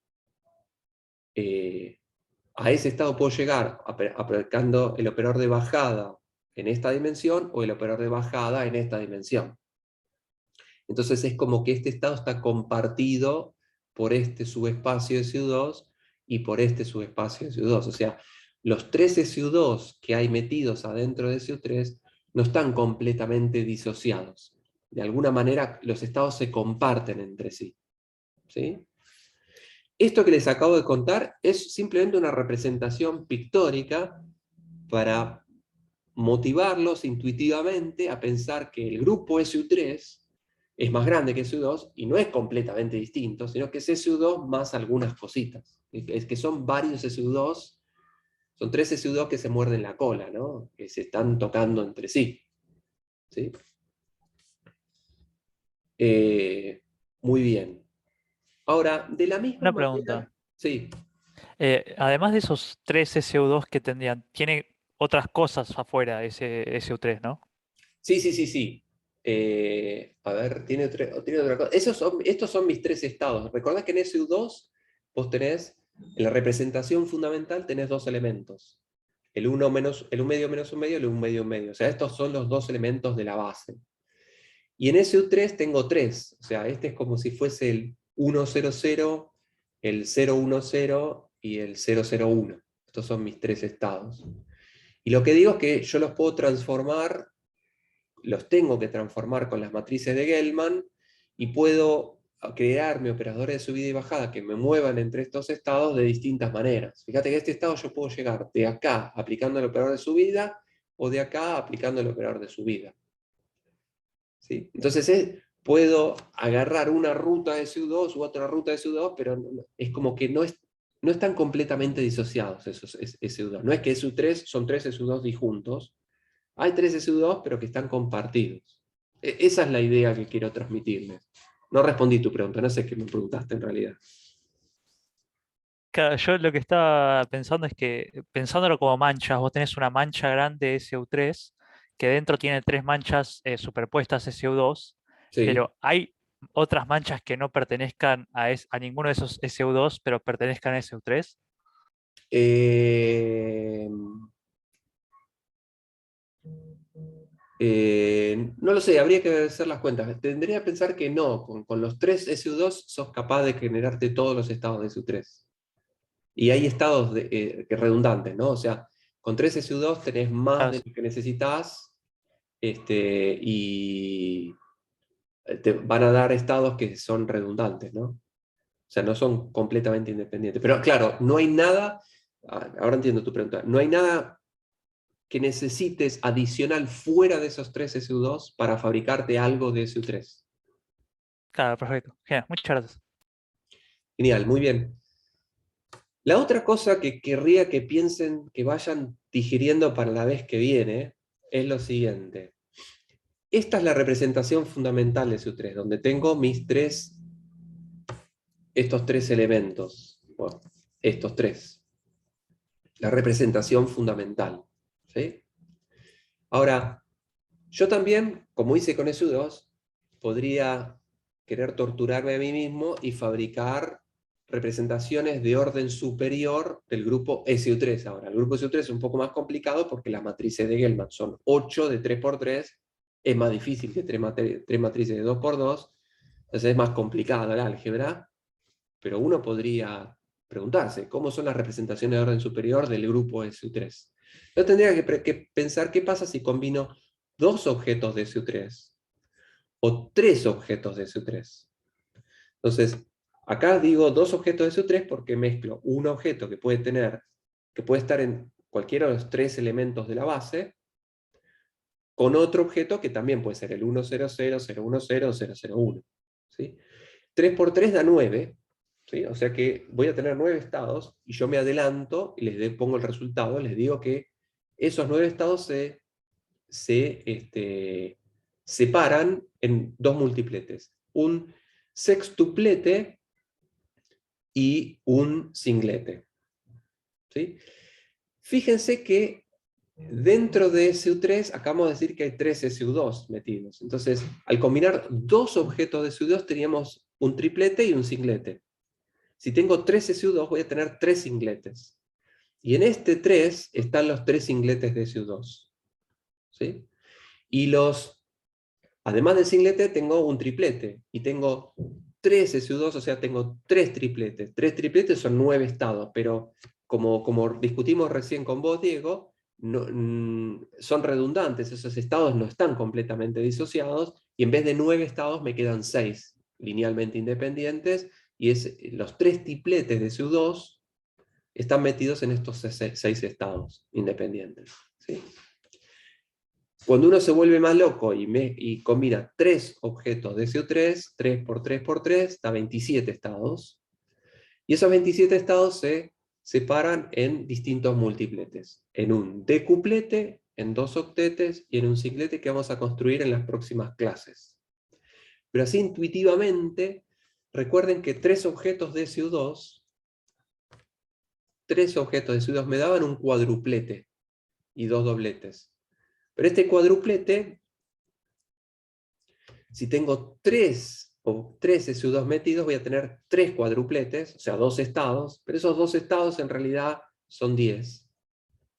Speaker 1: a ese estado puedo llegar aplicando el operador de bajada en esta dimensión o el operador de bajada en esta dimensión. Entonces es como que este estado está compartido por este subespacio de SU2 y por este subespacio de SU2. O sea, los 3 SU2 que hay metidos adentro de SU3 no están completamente disociados. De alguna manera los estados se comparten entre sí. ¿Sí? Esto que les acabo de contar es simplemente una representación pictórica para motivarlos intuitivamente a pensar que el grupo SU3 es más grande que SU2 y no es completamente distinto, sino que es SU2 más algunas cositas. Es que son varios SU2, son 3 SU2 que se muerden la cola, ¿no? Que se están tocando entre sí. ¿Sí? Muy bien. Ahora, de la misma
Speaker 5: Una
Speaker 1: manera...
Speaker 5: pregunta.
Speaker 1: Sí.
Speaker 5: Además de esos 3 SU2 que tendrían, tiene otras cosas afuera ese SU3, ¿no?
Speaker 1: Sí, sí, sí, sí. A ver, tiene otra cosa. Estos son mis 3 estados. Recordad que en SU2 vos tenés, en la representación fundamental tenés 2 elementos. El 1 menos, el 1 medio menos 1 medio, el 1 medio medio. O sea, estos son los 2 elementos de la base. Y en SU3 tengo 3. O sea, este es como si fuese el 100, el 010 y el 001. Estos son mis 3 estados. Y lo que digo es que yo los puedo transformar, los tengo que transformar con las matrices de Gell-Mann y puedo crear mi operador de subida y bajada que me muevan entre estos estados de distintas maneras. Fíjate que a este estado yo puedo llegar de acá aplicando el operador de subida o de acá aplicando el operador de subida. ¿Sí? Entonces puedo agarrar una ruta de SU2 u otra ruta de SU2, pero es como que no están completamente disociados esos SU2. No es que SU3 son 3 SU2 disjuntos. Hay 3 SU2, pero que están compartidos. Esa es la idea que quiero transmitirles. No respondí tu pregunta, no sé qué me preguntaste en realidad.
Speaker 5: Claro, yo lo que estaba pensando es que, pensándolo como manchas, vos tenés una mancha grande SU3, que dentro tiene 3 manchas superpuestas SU2,
Speaker 1: Sí.
Speaker 5: pero hay otras manchas que no pertenezcan a ninguno de esos SU2, pero pertenezcan a SU3.
Speaker 1: Eh, no lo sé, habría que hacer las cuentas. Tendría que pensar que no, con los 3 SU2 sos capaz de generarte todos los estados de SU3. Y hay estados que redundantes, ¿no? O sea, con 3 SU2 tenés más
Speaker 5: Claro,
Speaker 1: de lo que necesitas, y te van a dar estados que son redundantes, ¿no? O sea, no son completamente independientes. Pero claro, no hay nada, ahora entiendo tu pregunta, no hay nada que necesites adicional fuera de esos 3 SU2 para fabricarte algo de SU3.
Speaker 5: claro, perfecto. Genial, muchas gracias.
Speaker 1: Genial, muy bien. La otra cosa que querría que piensen, que vayan digiriendo para la vez que viene, es lo siguiente. Esta es la representación fundamental de SU3, donde tengo estos 3 elementos. Bueno, estos 3. La representación fundamental. ¿Sí? Ahora, yo también, como hice con SU2, podría querer torturarme a mí mismo y fabricar representaciones de orden superior del grupo SU3. Ahora, el grupo SU3 es un poco más complicado porque las matrices de Gell-Mann son 8 de 3×3, es más difícil que 3 matrices de 2×2, entonces es más complicado el álgebra, pero uno podría preguntarse, ¿cómo son las representaciones de orden superior del grupo SU3? Yo tendría que pensar qué pasa si combino 2 objetos de SU3 o 3 objetos de SU3. Entonces, acá digo 2 objetos de SU3 porque mezclo un objeto que puede estar en cualquiera de los 3 elementos de la base, con otro objeto que también puede ser el 100, 010, 001. ¿Sí? 3 por 3 da 9, ¿sí? O sea que voy a tener 9 estados, y yo me adelanto y pongo el resultado, les digo que esos 9 estados se separan en 2 multipletes. Un sextuplete y un singlete. ¿Sí? Fíjense que dentro de SU3 acabamos de decir que hay 3 SU2 metidos. Entonces, al combinar dos objetos de SU2 teníamos un triplete y un singlete. Si tengo 3 SU2 voy a tener 3 singletes. Y en este 3 están los 3 singletes de SU2. ¿Sí? Y además del singlete tengo un triplete. Y tengo 3 SU2, o sea, tengo 3 tripletes. 3 tripletes son 9 estados, pero como discutimos recién con vos, Diego, son redundantes, esos estados no están completamente disociados, y en vez de 9 estados me quedan 6 linealmente independientes, y los 3 tripletes de SU2 están metidos en estos 6 estados independientes. ¿Sí? Cuando uno se vuelve más loco y combina 3 objetos de SU3, 3 por 3 por 3, da 27 estados, y esos 27 estados se separan en distintos multipletes, en un decuplete, en 2 octetes y en un singlete que vamos a construir en las próximas clases. Pero así intuitivamente, recuerden que 3 objetos de SU2 me daban un cuadruplete y 2 dobletes. Pero este cuadruplete, si tengo 3 SU2 metidos, voy a tener 3 cuadrupletes, o sea, 2 estados, pero esos 2 estados en realidad son 10.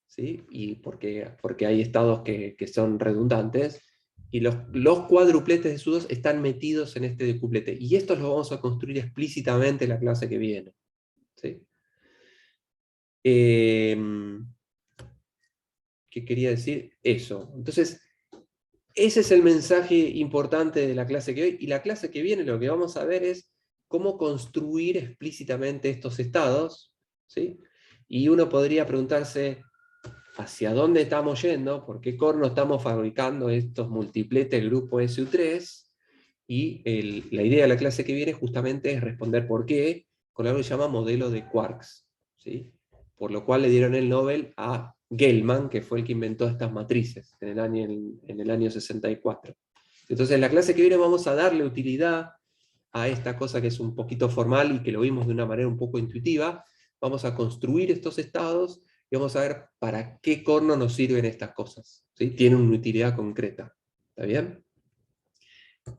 Speaker 1: ¿Sí? Y porque hay estados que son redundantes, y los cuadrupletes de SU2 están metidos en este decuplete. Y estos los vamos a construir explícitamente en la clase que viene. ¿Sí? ¿Qué quería decir? Eso. Entonces, ese es el mensaje importante de la clase que hoy, y la clase que viene lo que vamos a ver es cómo construir explícitamente estos estados, ¿sí? Y uno podría preguntarse, ¿hacia dónde estamos yendo? ¿Por qué corno estamos fabricando estos multipletes grupo SU3? Y la idea de la clase que viene justamente es responder por qué, con algo que se llama modelo de quarks, ¿sí? Por lo cual le dieron el Nobel a Gell-Mann, que fue el que inventó estas matrices en el año 64. Entonces en la clase que viene vamos a darle utilidad a esta cosa que es un poquito formal y que lo vimos de una manera un poco intuitiva. Vamos a construir estos estados y vamos a ver para qué corno nos sirven estas cosas. ¿Sí? Tienen una utilidad concreta. ¿Está bien?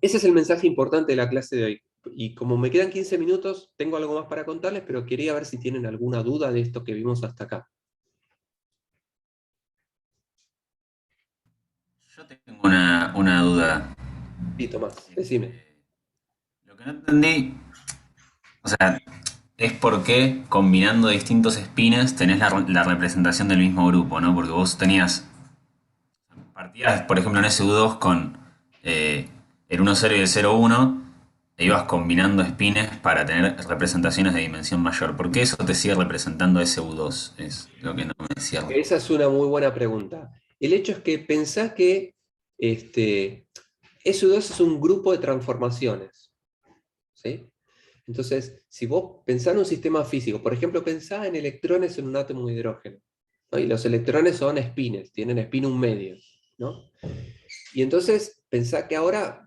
Speaker 1: Ese es el mensaje importante de la clase de hoy. Y como me quedan 15 minutos, tengo algo más para contarles, pero quería ver si tienen alguna duda de esto que vimos hasta acá.
Speaker 6: Yo tengo una duda.
Speaker 1: Sí, Tomás, decime.
Speaker 6: Lo que no entendí, o sea, es por qué combinando distintos spines tenés la representación del mismo grupo, ¿no? Porque vos partías, por ejemplo, en SU2 con el 1,0 y el 0,1, e ibas combinando spines para tener representaciones de dimensión mayor. ¿Por qué eso te sigue representando SU2? Es lo que no me cierra.
Speaker 1: Esa es una muy buena pregunta. El hecho es que pensá que SU2 es un grupo de transformaciones. ¿Sí? Entonces, si vos pensás en un sistema físico, por ejemplo, pensá en electrones en un átomo de hidrógeno, ¿no? Y los electrones son spines, tienen spin un medio, ¿no? Y entonces pensá que ahora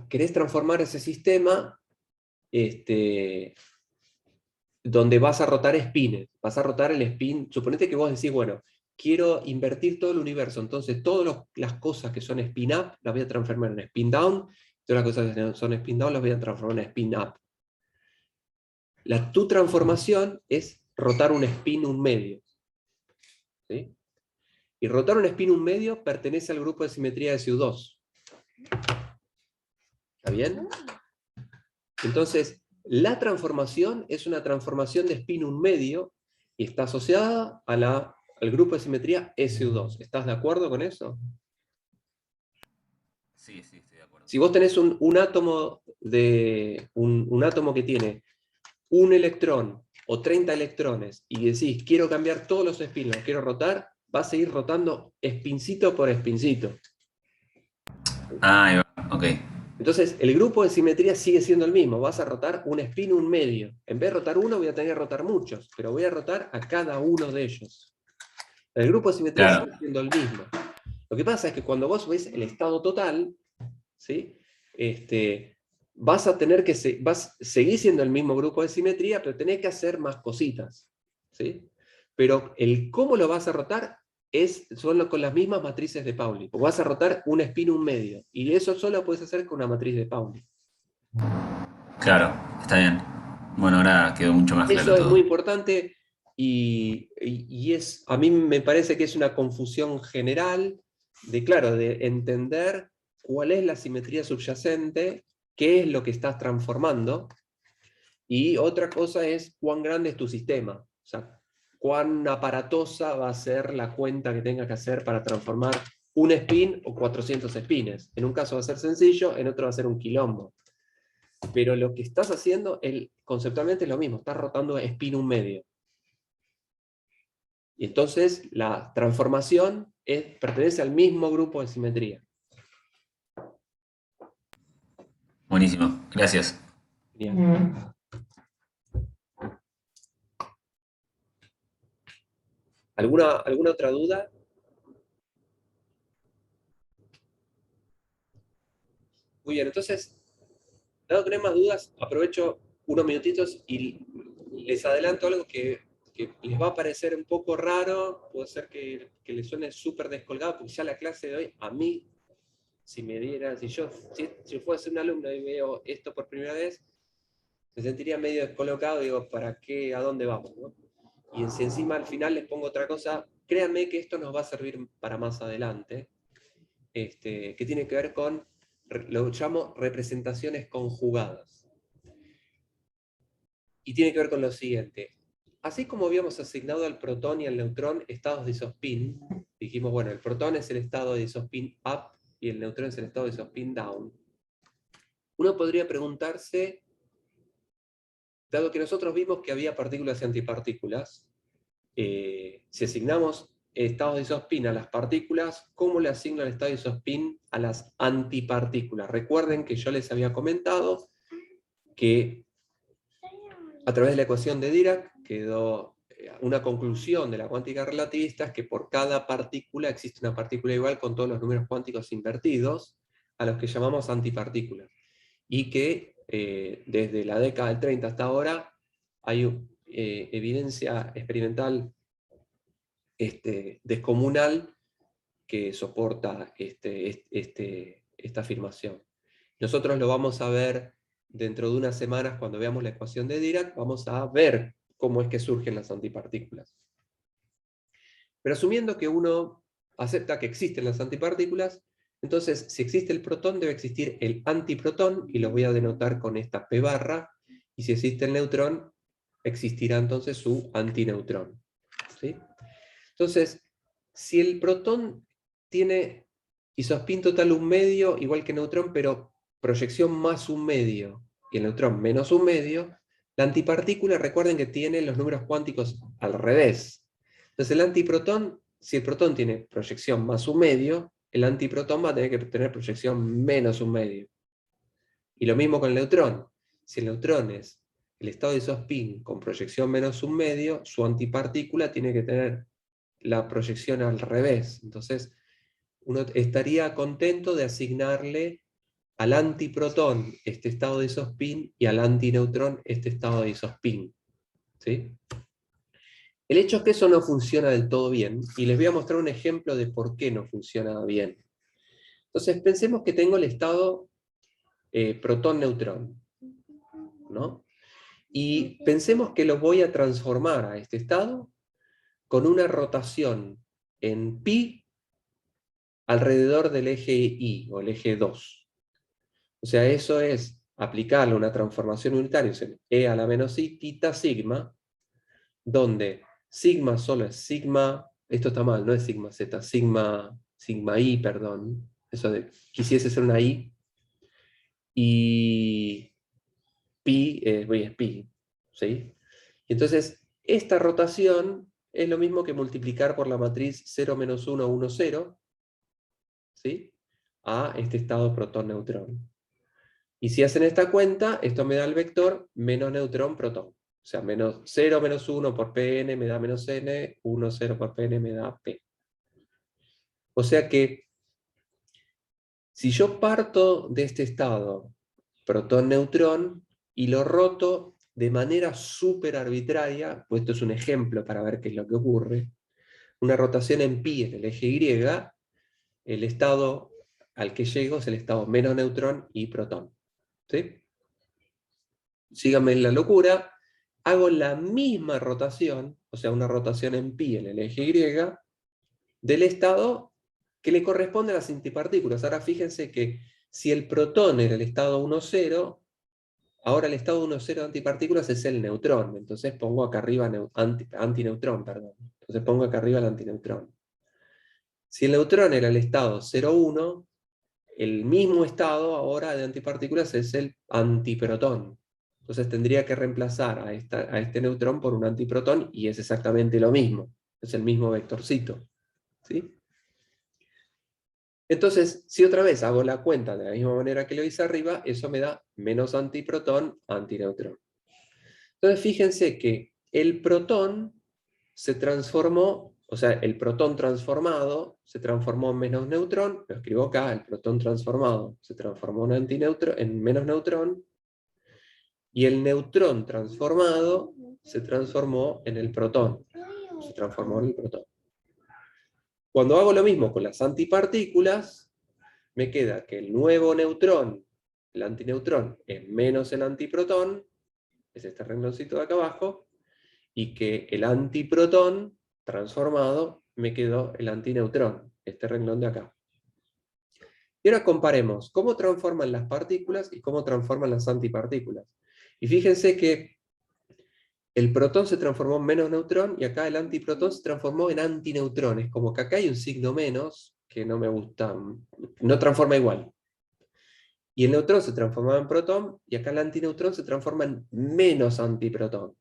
Speaker 1: querés transformar ese sistema donde vas a rotar spines, vas a rotar el spin, suponete que vos decís, bueno, quiero invertir todo el universo, entonces todas las cosas que son spin up las voy a transformar en spin down, todas las cosas que son spin down las voy a transformar en spin up. Tu transformación es rotar un spin un medio. ¿Sí? Y rotar un spin un medio pertenece al grupo de simetría de SU2. ¿Está bien? Entonces, la transformación es una transformación de spin un medio y está asociada al grupo de simetría SU2. ¿Estás de acuerdo con eso?
Speaker 6: Sí, estoy de acuerdo.
Speaker 1: Si vos tenés un átomo que tiene un electrón o 30 electrones y decís, quiero cambiar todos los spins, los quiero rotar, va a seguir rotando espincito por espincito.
Speaker 6: Ah, ahí va, ok.
Speaker 1: Entonces, el grupo de simetría sigue siendo el mismo. Vas a rotar un spin un medio. En vez de rotar uno, voy a tener que rotar muchos, pero voy a rotar a cada uno de ellos. El grupo de simetría
Speaker 6: Claro.
Speaker 1: sigue siendo el mismo. Lo que pasa es que cuando vos ves el estado total, ¿sí? vas a tener que seguir siendo el mismo grupo de simetría, pero tenés que hacer más cositas, ¿sí? Pero el cómo lo vas a rotar son con las mismas matrices de Pauli. O vas a rotar un spin un medio, y eso solo puedes hacer con una matriz de Pauli.
Speaker 6: Claro, está bien. Bueno, ahora quedó mucho más claro
Speaker 1: Eso es muy
Speaker 6: todo.
Speaker 1: importante, y a mí me parece que es una confusión general de entender cuál es la simetría subyacente, qué es lo que estás transformando, y otra cosa es cuán grande es tu sistema. O sea, cuán aparatosa va a ser la cuenta que tengas que hacer para transformar un spin o 400 spines. En un caso va a ser sencillo, en otro va a ser un quilombo. Pero lo que estás haciendo, conceptualmente es lo mismo, estás rotando spin un medio. Y entonces la transformación pertenece al mismo grupo de simetría.
Speaker 6: Buenísimo, gracias.
Speaker 1: Genial. ¿Alguna otra duda? Muy bien, entonces, dado que no hay más dudas, aprovecho unos minutitos y les adelanto algo que les va a parecer un poco raro, puede ser que les suene súper descolgado, porque ya la clase de hoy, a mí, si yo fuese un alumno y veo esto por primera vez, me sentiría medio descolocado, digo, ¿para qué? ¿A dónde vamos? ¿No? Y si encima al final les pongo otra cosa, créanme que esto nos va a servir para más adelante, que tiene que ver con, lo llamo representaciones conjugadas. Y tiene que ver con lo siguiente. Así como habíamos asignado al protón y al neutrón estados de isospin, dijimos, bueno, el protón es el estado de isospin up y el neutrón es el estado de isospin down. Uno podría preguntarse, dado que nosotros vimos que había partículas y antipartículas, si asignamos estados de isospin a las partículas, ¿cómo le asigno el estado de isospin a las antipartículas? Recuerden que yo les había comentado que a través de la ecuación de Dirac quedó una conclusión de la cuántica relativista, es que por cada partícula existe una partícula igual con todos los números cuánticos invertidos, a los que llamamos antipartículas. Y que desde la década del 30 hasta ahora hay evidencia experimental descomunal que soporta esta afirmación. Nosotros lo vamos a ver dentro de unas semanas cuando veamos la ecuación de Dirac, vamos a ver cómo es que surgen las antipartículas. Pero asumiendo que uno acepta que existen las antipartículas, entonces si existe el protón debe existir el antiprotón, y lo voy a denotar con esta P barra, y si existe el neutrón, existirá entonces su antineutrón. ¿Sí? Entonces, si el protón tiene isospin total un medio, igual que neutrón, pero proyección más un medio, y el neutrón menos un medio, la antipartícula, recuerden que tiene los números cuánticos al revés. Entonces el antiprotón, si el protón tiene proyección más un medio, el antiprotón va a tener que tener proyección menos un medio. Y lo mismo con el neutrón. Si el neutrón es el estado de isospin con proyección menos un medio, su antipartícula tiene que tener la proyección al revés. Entonces, uno estaría contento de asignarle al antiprotón este estado de isospin y al antineutrón este estado de isospin. ¿Sí? El hecho es que eso no funciona del todo bien, y les voy a mostrar un ejemplo de por qué no funciona bien. Entonces, pensemos que tengo el estado protón-neutrón, ¿no? Y pensemos que lo voy a transformar a este estado con una rotación en pi alrededor del eje I, o el eje 2. O sea, eso es aplicarle una transformación unitaria, o sea, E a la menos I, tita sigma, donde sigma solo es sigma, esto está mal, no es sigma z, sigma I, perdón, eso quisiese ser una I, y pi es pi, ¿sí? Entonces, esta rotación es lo mismo que multiplicar por la matriz 0, menos 1, 1, 0, ¿sí? A este estado protón-neutrón. Y si hacen esta cuenta, esto me da el vector menos neutrón, protón. O sea, 0 menos 1 por Pn me da menos n, 1, 0 por Pn me da P. O sea que, si yo parto de este estado protón-neutrón, y lo roto de manera súper arbitraria, pues esto es un ejemplo para ver qué es lo que ocurre, una rotación en pi en el eje Y, el estado al que llego es el estado menos neutrón y protón. ¿Sí? Síganme en la locura, hago la misma rotación, o sea, una rotación en pi en el eje Y, del estado que le corresponde a las antipartículas. Ahora fíjense que si el protón era el estado 1,0, ahora el estado 1,0 de antipartículas es el neutrón. Entonces pongo acá arriba antineutrón, perdón. Entonces pongo acá arriba el antineutrón. Si el neutrón era el estado 0,1, el mismo estado ahora de antipartículas es el antiprotón. Entonces tendría que reemplazar a este neutrón por un antiprotón, y es exactamente lo mismo. Es el mismo vectorcito. ¿Sí? Entonces, si otra vez hago la cuenta de la misma manera que lo hice arriba, eso me da menos antiprotón, antineutrón. Entonces fíjense que el protón se transformó, o sea, el protón transformado se transformó en menos neutrón, lo escribo acá, el protón transformado se transformó en en menos neutrón, y el neutrón transformado se transformó en el protón. Se transformó en el protón. Cuando hago lo mismo con las antipartículas, me queda que el nuevo neutrón, el antineutrón, es menos el antiprotón, es este rengloncito de acá abajo, y que el antiprotón transformado me quedó el antineutrón, este renglón de acá. Y ahora comparemos cómo transforman las partículas y cómo transforman las antipartículas. Y fíjense que el protón se transformó en menos neutrón, y acá el antiprotón se transformó en antineutrón. Es como que acá hay un signo menos, que no me gusta, no transforma igual. Y el neutrón se transformaba en protón, y acá el antineutrón se transforma en menos antiprotón.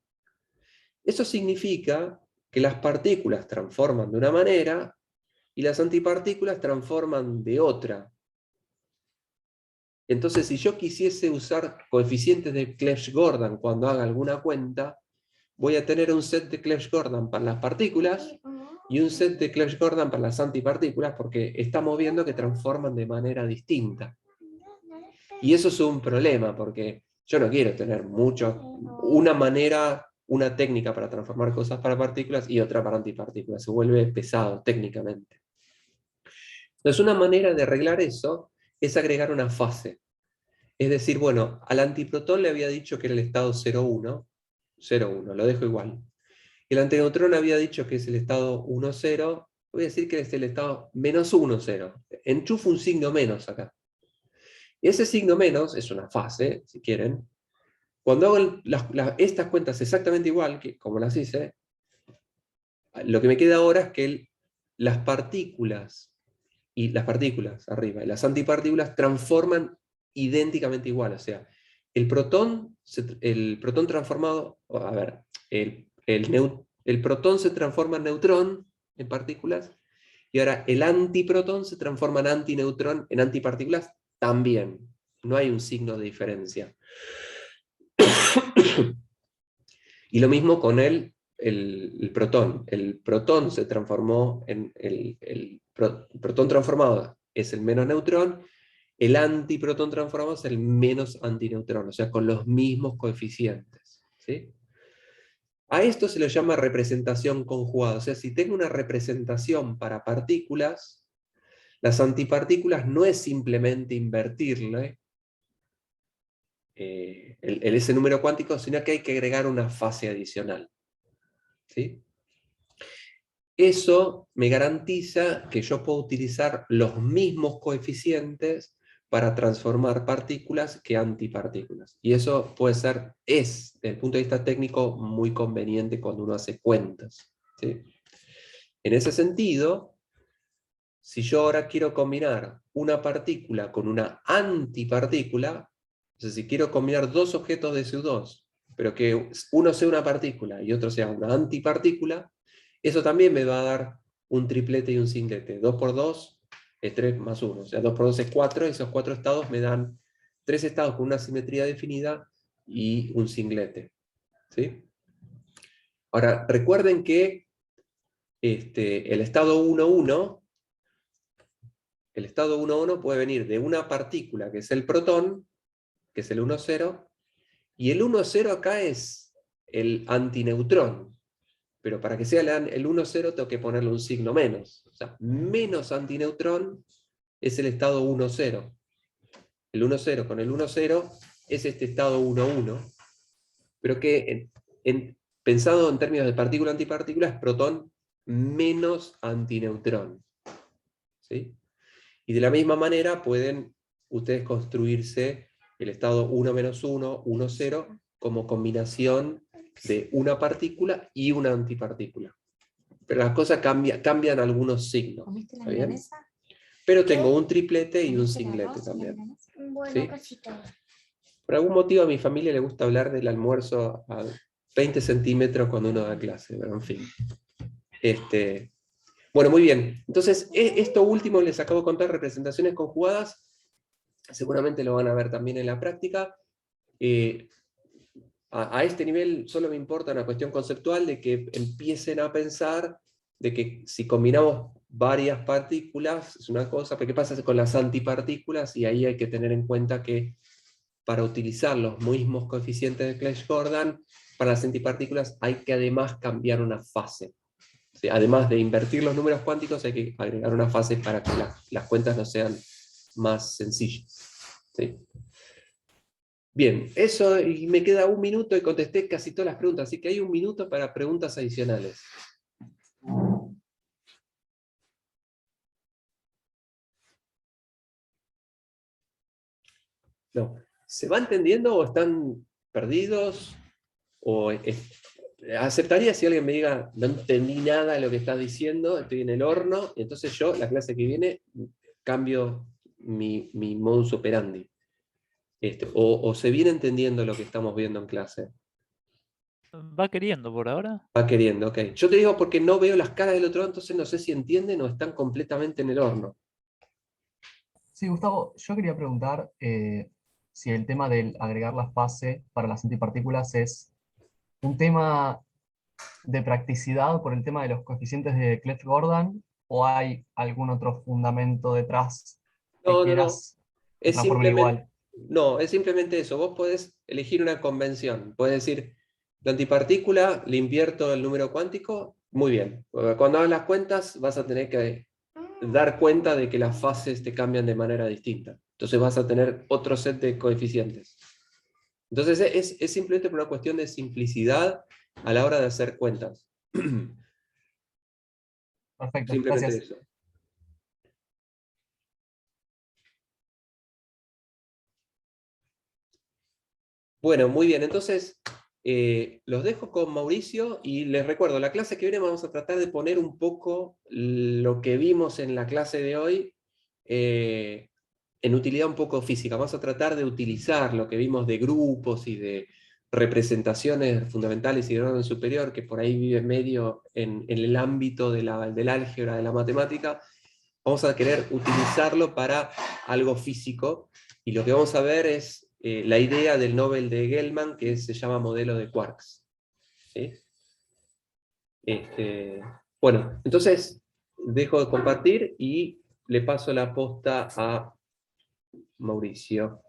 Speaker 1: Eso significa que las partículas transforman de una manera, y las antipartículas transforman de otra. Entonces, si yo quisiese usar coeficientes de Clebsch-Gordan cuando haga alguna cuenta, voy a tener un set de Clebsch-Gordan para las partículas y un set de Clebsch-Gordan para las antipartículas, porque estamos viendo que transforman de manera distinta. Y eso es un problema, porque yo no quiero tener una técnica para transformar cosas para partículas y otra para antipartículas. Se vuelve pesado técnicamente. Entonces, una manera de arreglar eso es agregar una fase. Es decir, bueno, al antiprotón le había dicho que era el estado 0,1, 0,1, lo dejo igual. El antineutrón había dicho que es el estado 1,0, voy a decir que es el estado menos 1,0. Enchufo un signo menos acá. Y ese signo menos es una fase, si quieren. Cuando hago estas cuentas exactamente igual, que como las hice, lo que me queda ahora es que las partículas arriba y las antipartículas transforman idénticamente igual. O sea, el protón transformado, a ver, el protón se transforma en neutrón en partículas, y ahora el antiprotón se transforma en antineutrón en antipartículas también. No hay un signo de diferencia. Y lo mismo con el protón. El protón se transformó en el protón transformado es el menos neutrón, el antiprotón transformado es el menos antineutrón, o sea, con los mismos coeficientes. ¿Sí? A esto se le llama representación conjugada. O sea, si tengo una representación para partículas, las antipartículas no es simplemente invertirle ese número cuántico, sino que hay que agregar una fase adicional. ¿Sí? Eso me garantiza que yo puedo utilizar los mismos coeficientes para transformar partículas que antipartículas. Y eso desde el punto de vista técnico, muy conveniente cuando uno hace cuentas. ¿Sí? En ese sentido, si yo ahora quiero combinar una partícula con una antipartícula, o sea, si quiero combinar dos objetos de SU2, pero que uno sea una partícula y otro sea una antipartícula, eso también me va a dar un triplete y un singlete. 2 por 2 es 3 más 1. O sea, 2 por 2 es 4. Esos 4 estados me dan 3 estados con una simetría definida y un singlete. ¿Sí? Ahora, recuerden que el estado 1,1 puede venir de una partícula, que es el protón, que es el 1, 0, y el 1, 0 acá es el antineutrón. Pero para que sea el 1, 0 tengo que ponerle un signo menos. O sea, menos antineutrón es el estado 1, 0. El 1, 0 con el 1, 0 es este estado 1, 1. Pero que pensado en términos de partícula-antipartícula es protón menos antineutrón. ¿Sí? Y de la misma manera pueden ustedes construirse el estado 1 menos 1, 1, 0, como combinación de una partícula y una antipartícula. Pero las cosas cambian algunos signos.
Speaker 7: ¿Comiste la
Speaker 1: ¿Está bien?
Speaker 7: milanesa?
Speaker 1: Pero tengo un triplete y un
Speaker 7: ¿Comiste el
Speaker 1: singlete
Speaker 7: arroz y la
Speaker 1: también.
Speaker 7: milanesa? Bueno,
Speaker 1: ¿Sí?
Speaker 7: casi todo.
Speaker 1: Por algún motivo a mi familia le gusta hablar del almuerzo a 20 centímetros cuando uno da clase, pero en fin. Bueno, muy bien. Entonces, esto último les acabo de contar, representaciones conjugadas, seguramente lo van a ver también en la práctica. A este nivel solo me importa una cuestión conceptual de que empiecen a pensar de que si combinamos varias partículas es una cosa, pero ¿qué pasa con las antipartículas? Y ahí hay que tener en cuenta que para utilizar los mismos coeficientes de Clebsch-Gordan, para las antipartículas hay que además cambiar una fase. ¿Sí? Además de invertir los números cuánticos, hay que agregar una fase para que las cuentas no sean más sencillas. ¿Sí? Bien, eso, y me queda un minuto y contesté casi todas las preguntas, así que hay un minuto para preguntas adicionales. No. ¿Se va entendiendo o están perdidos? O aceptaría si alguien me diga, no entendí nada de lo que estás diciendo, estoy en el horno, y entonces yo, la clase que viene, cambio mi modus operandi. O se viene entendiendo lo que estamos viendo en clase.
Speaker 5: ¿Va queriendo por ahora?
Speaker 1: Va queriendo, ok. Yo te digo porque no veo las caras del otro lado, entonces no sé si entienden o están completamente en el horno.
Speaker 8: Sí, Gustavo, yo quería preguntar si el tema del agregar la fase para las antipartículas es un tema de practicidad por el tema de los coeficientes de Clebsch-Gordan o hay algún otro fundamento detrás que
Speaker 1: No, no, no.
Speaker 8: quieras
Speaker 1: Es
Speaker 8: transformar igual.
Speaker 1: no, es simplemente eso. Vos podés elegir una convención. Podés decir, la antipartícula, le invierto el número cuántico, muy bien. Cuando hagas las cuentas vas a tener que dar cuenta de que las fases te cambian de manera distinta. Entonces vas a tener otro set de coeficientes. Entonces es simplemente por una cuestión de simplicidad a la hora de hacer cuentas.
Speaker 8: Perfecto,
Speaker 1: Simplemente
Speaker 8: gracias.
Speaker 1: eso. Bueno, muy bien, entonces los dejo con Mauricio y les recuerdo, la clase que viene vamos a tratar de poner un poco lo que vimos en la clase de hoy en utilidad un poco física. Vamos a tratar de utilizar lo que vimos de grupos y de representaciones fundamentales y de orden superior, que por ahí vive medio en el ámbito del álgebra, de la matemática. Vamos a querer utilizarlo para algo físico, y lo que vamos a ver es la idea del Nobel de Gell-Mann, que se llama modelo de quarks. ¿Sí? Bueno, entonces dejo de compartir y le paso la posta a Mauricio.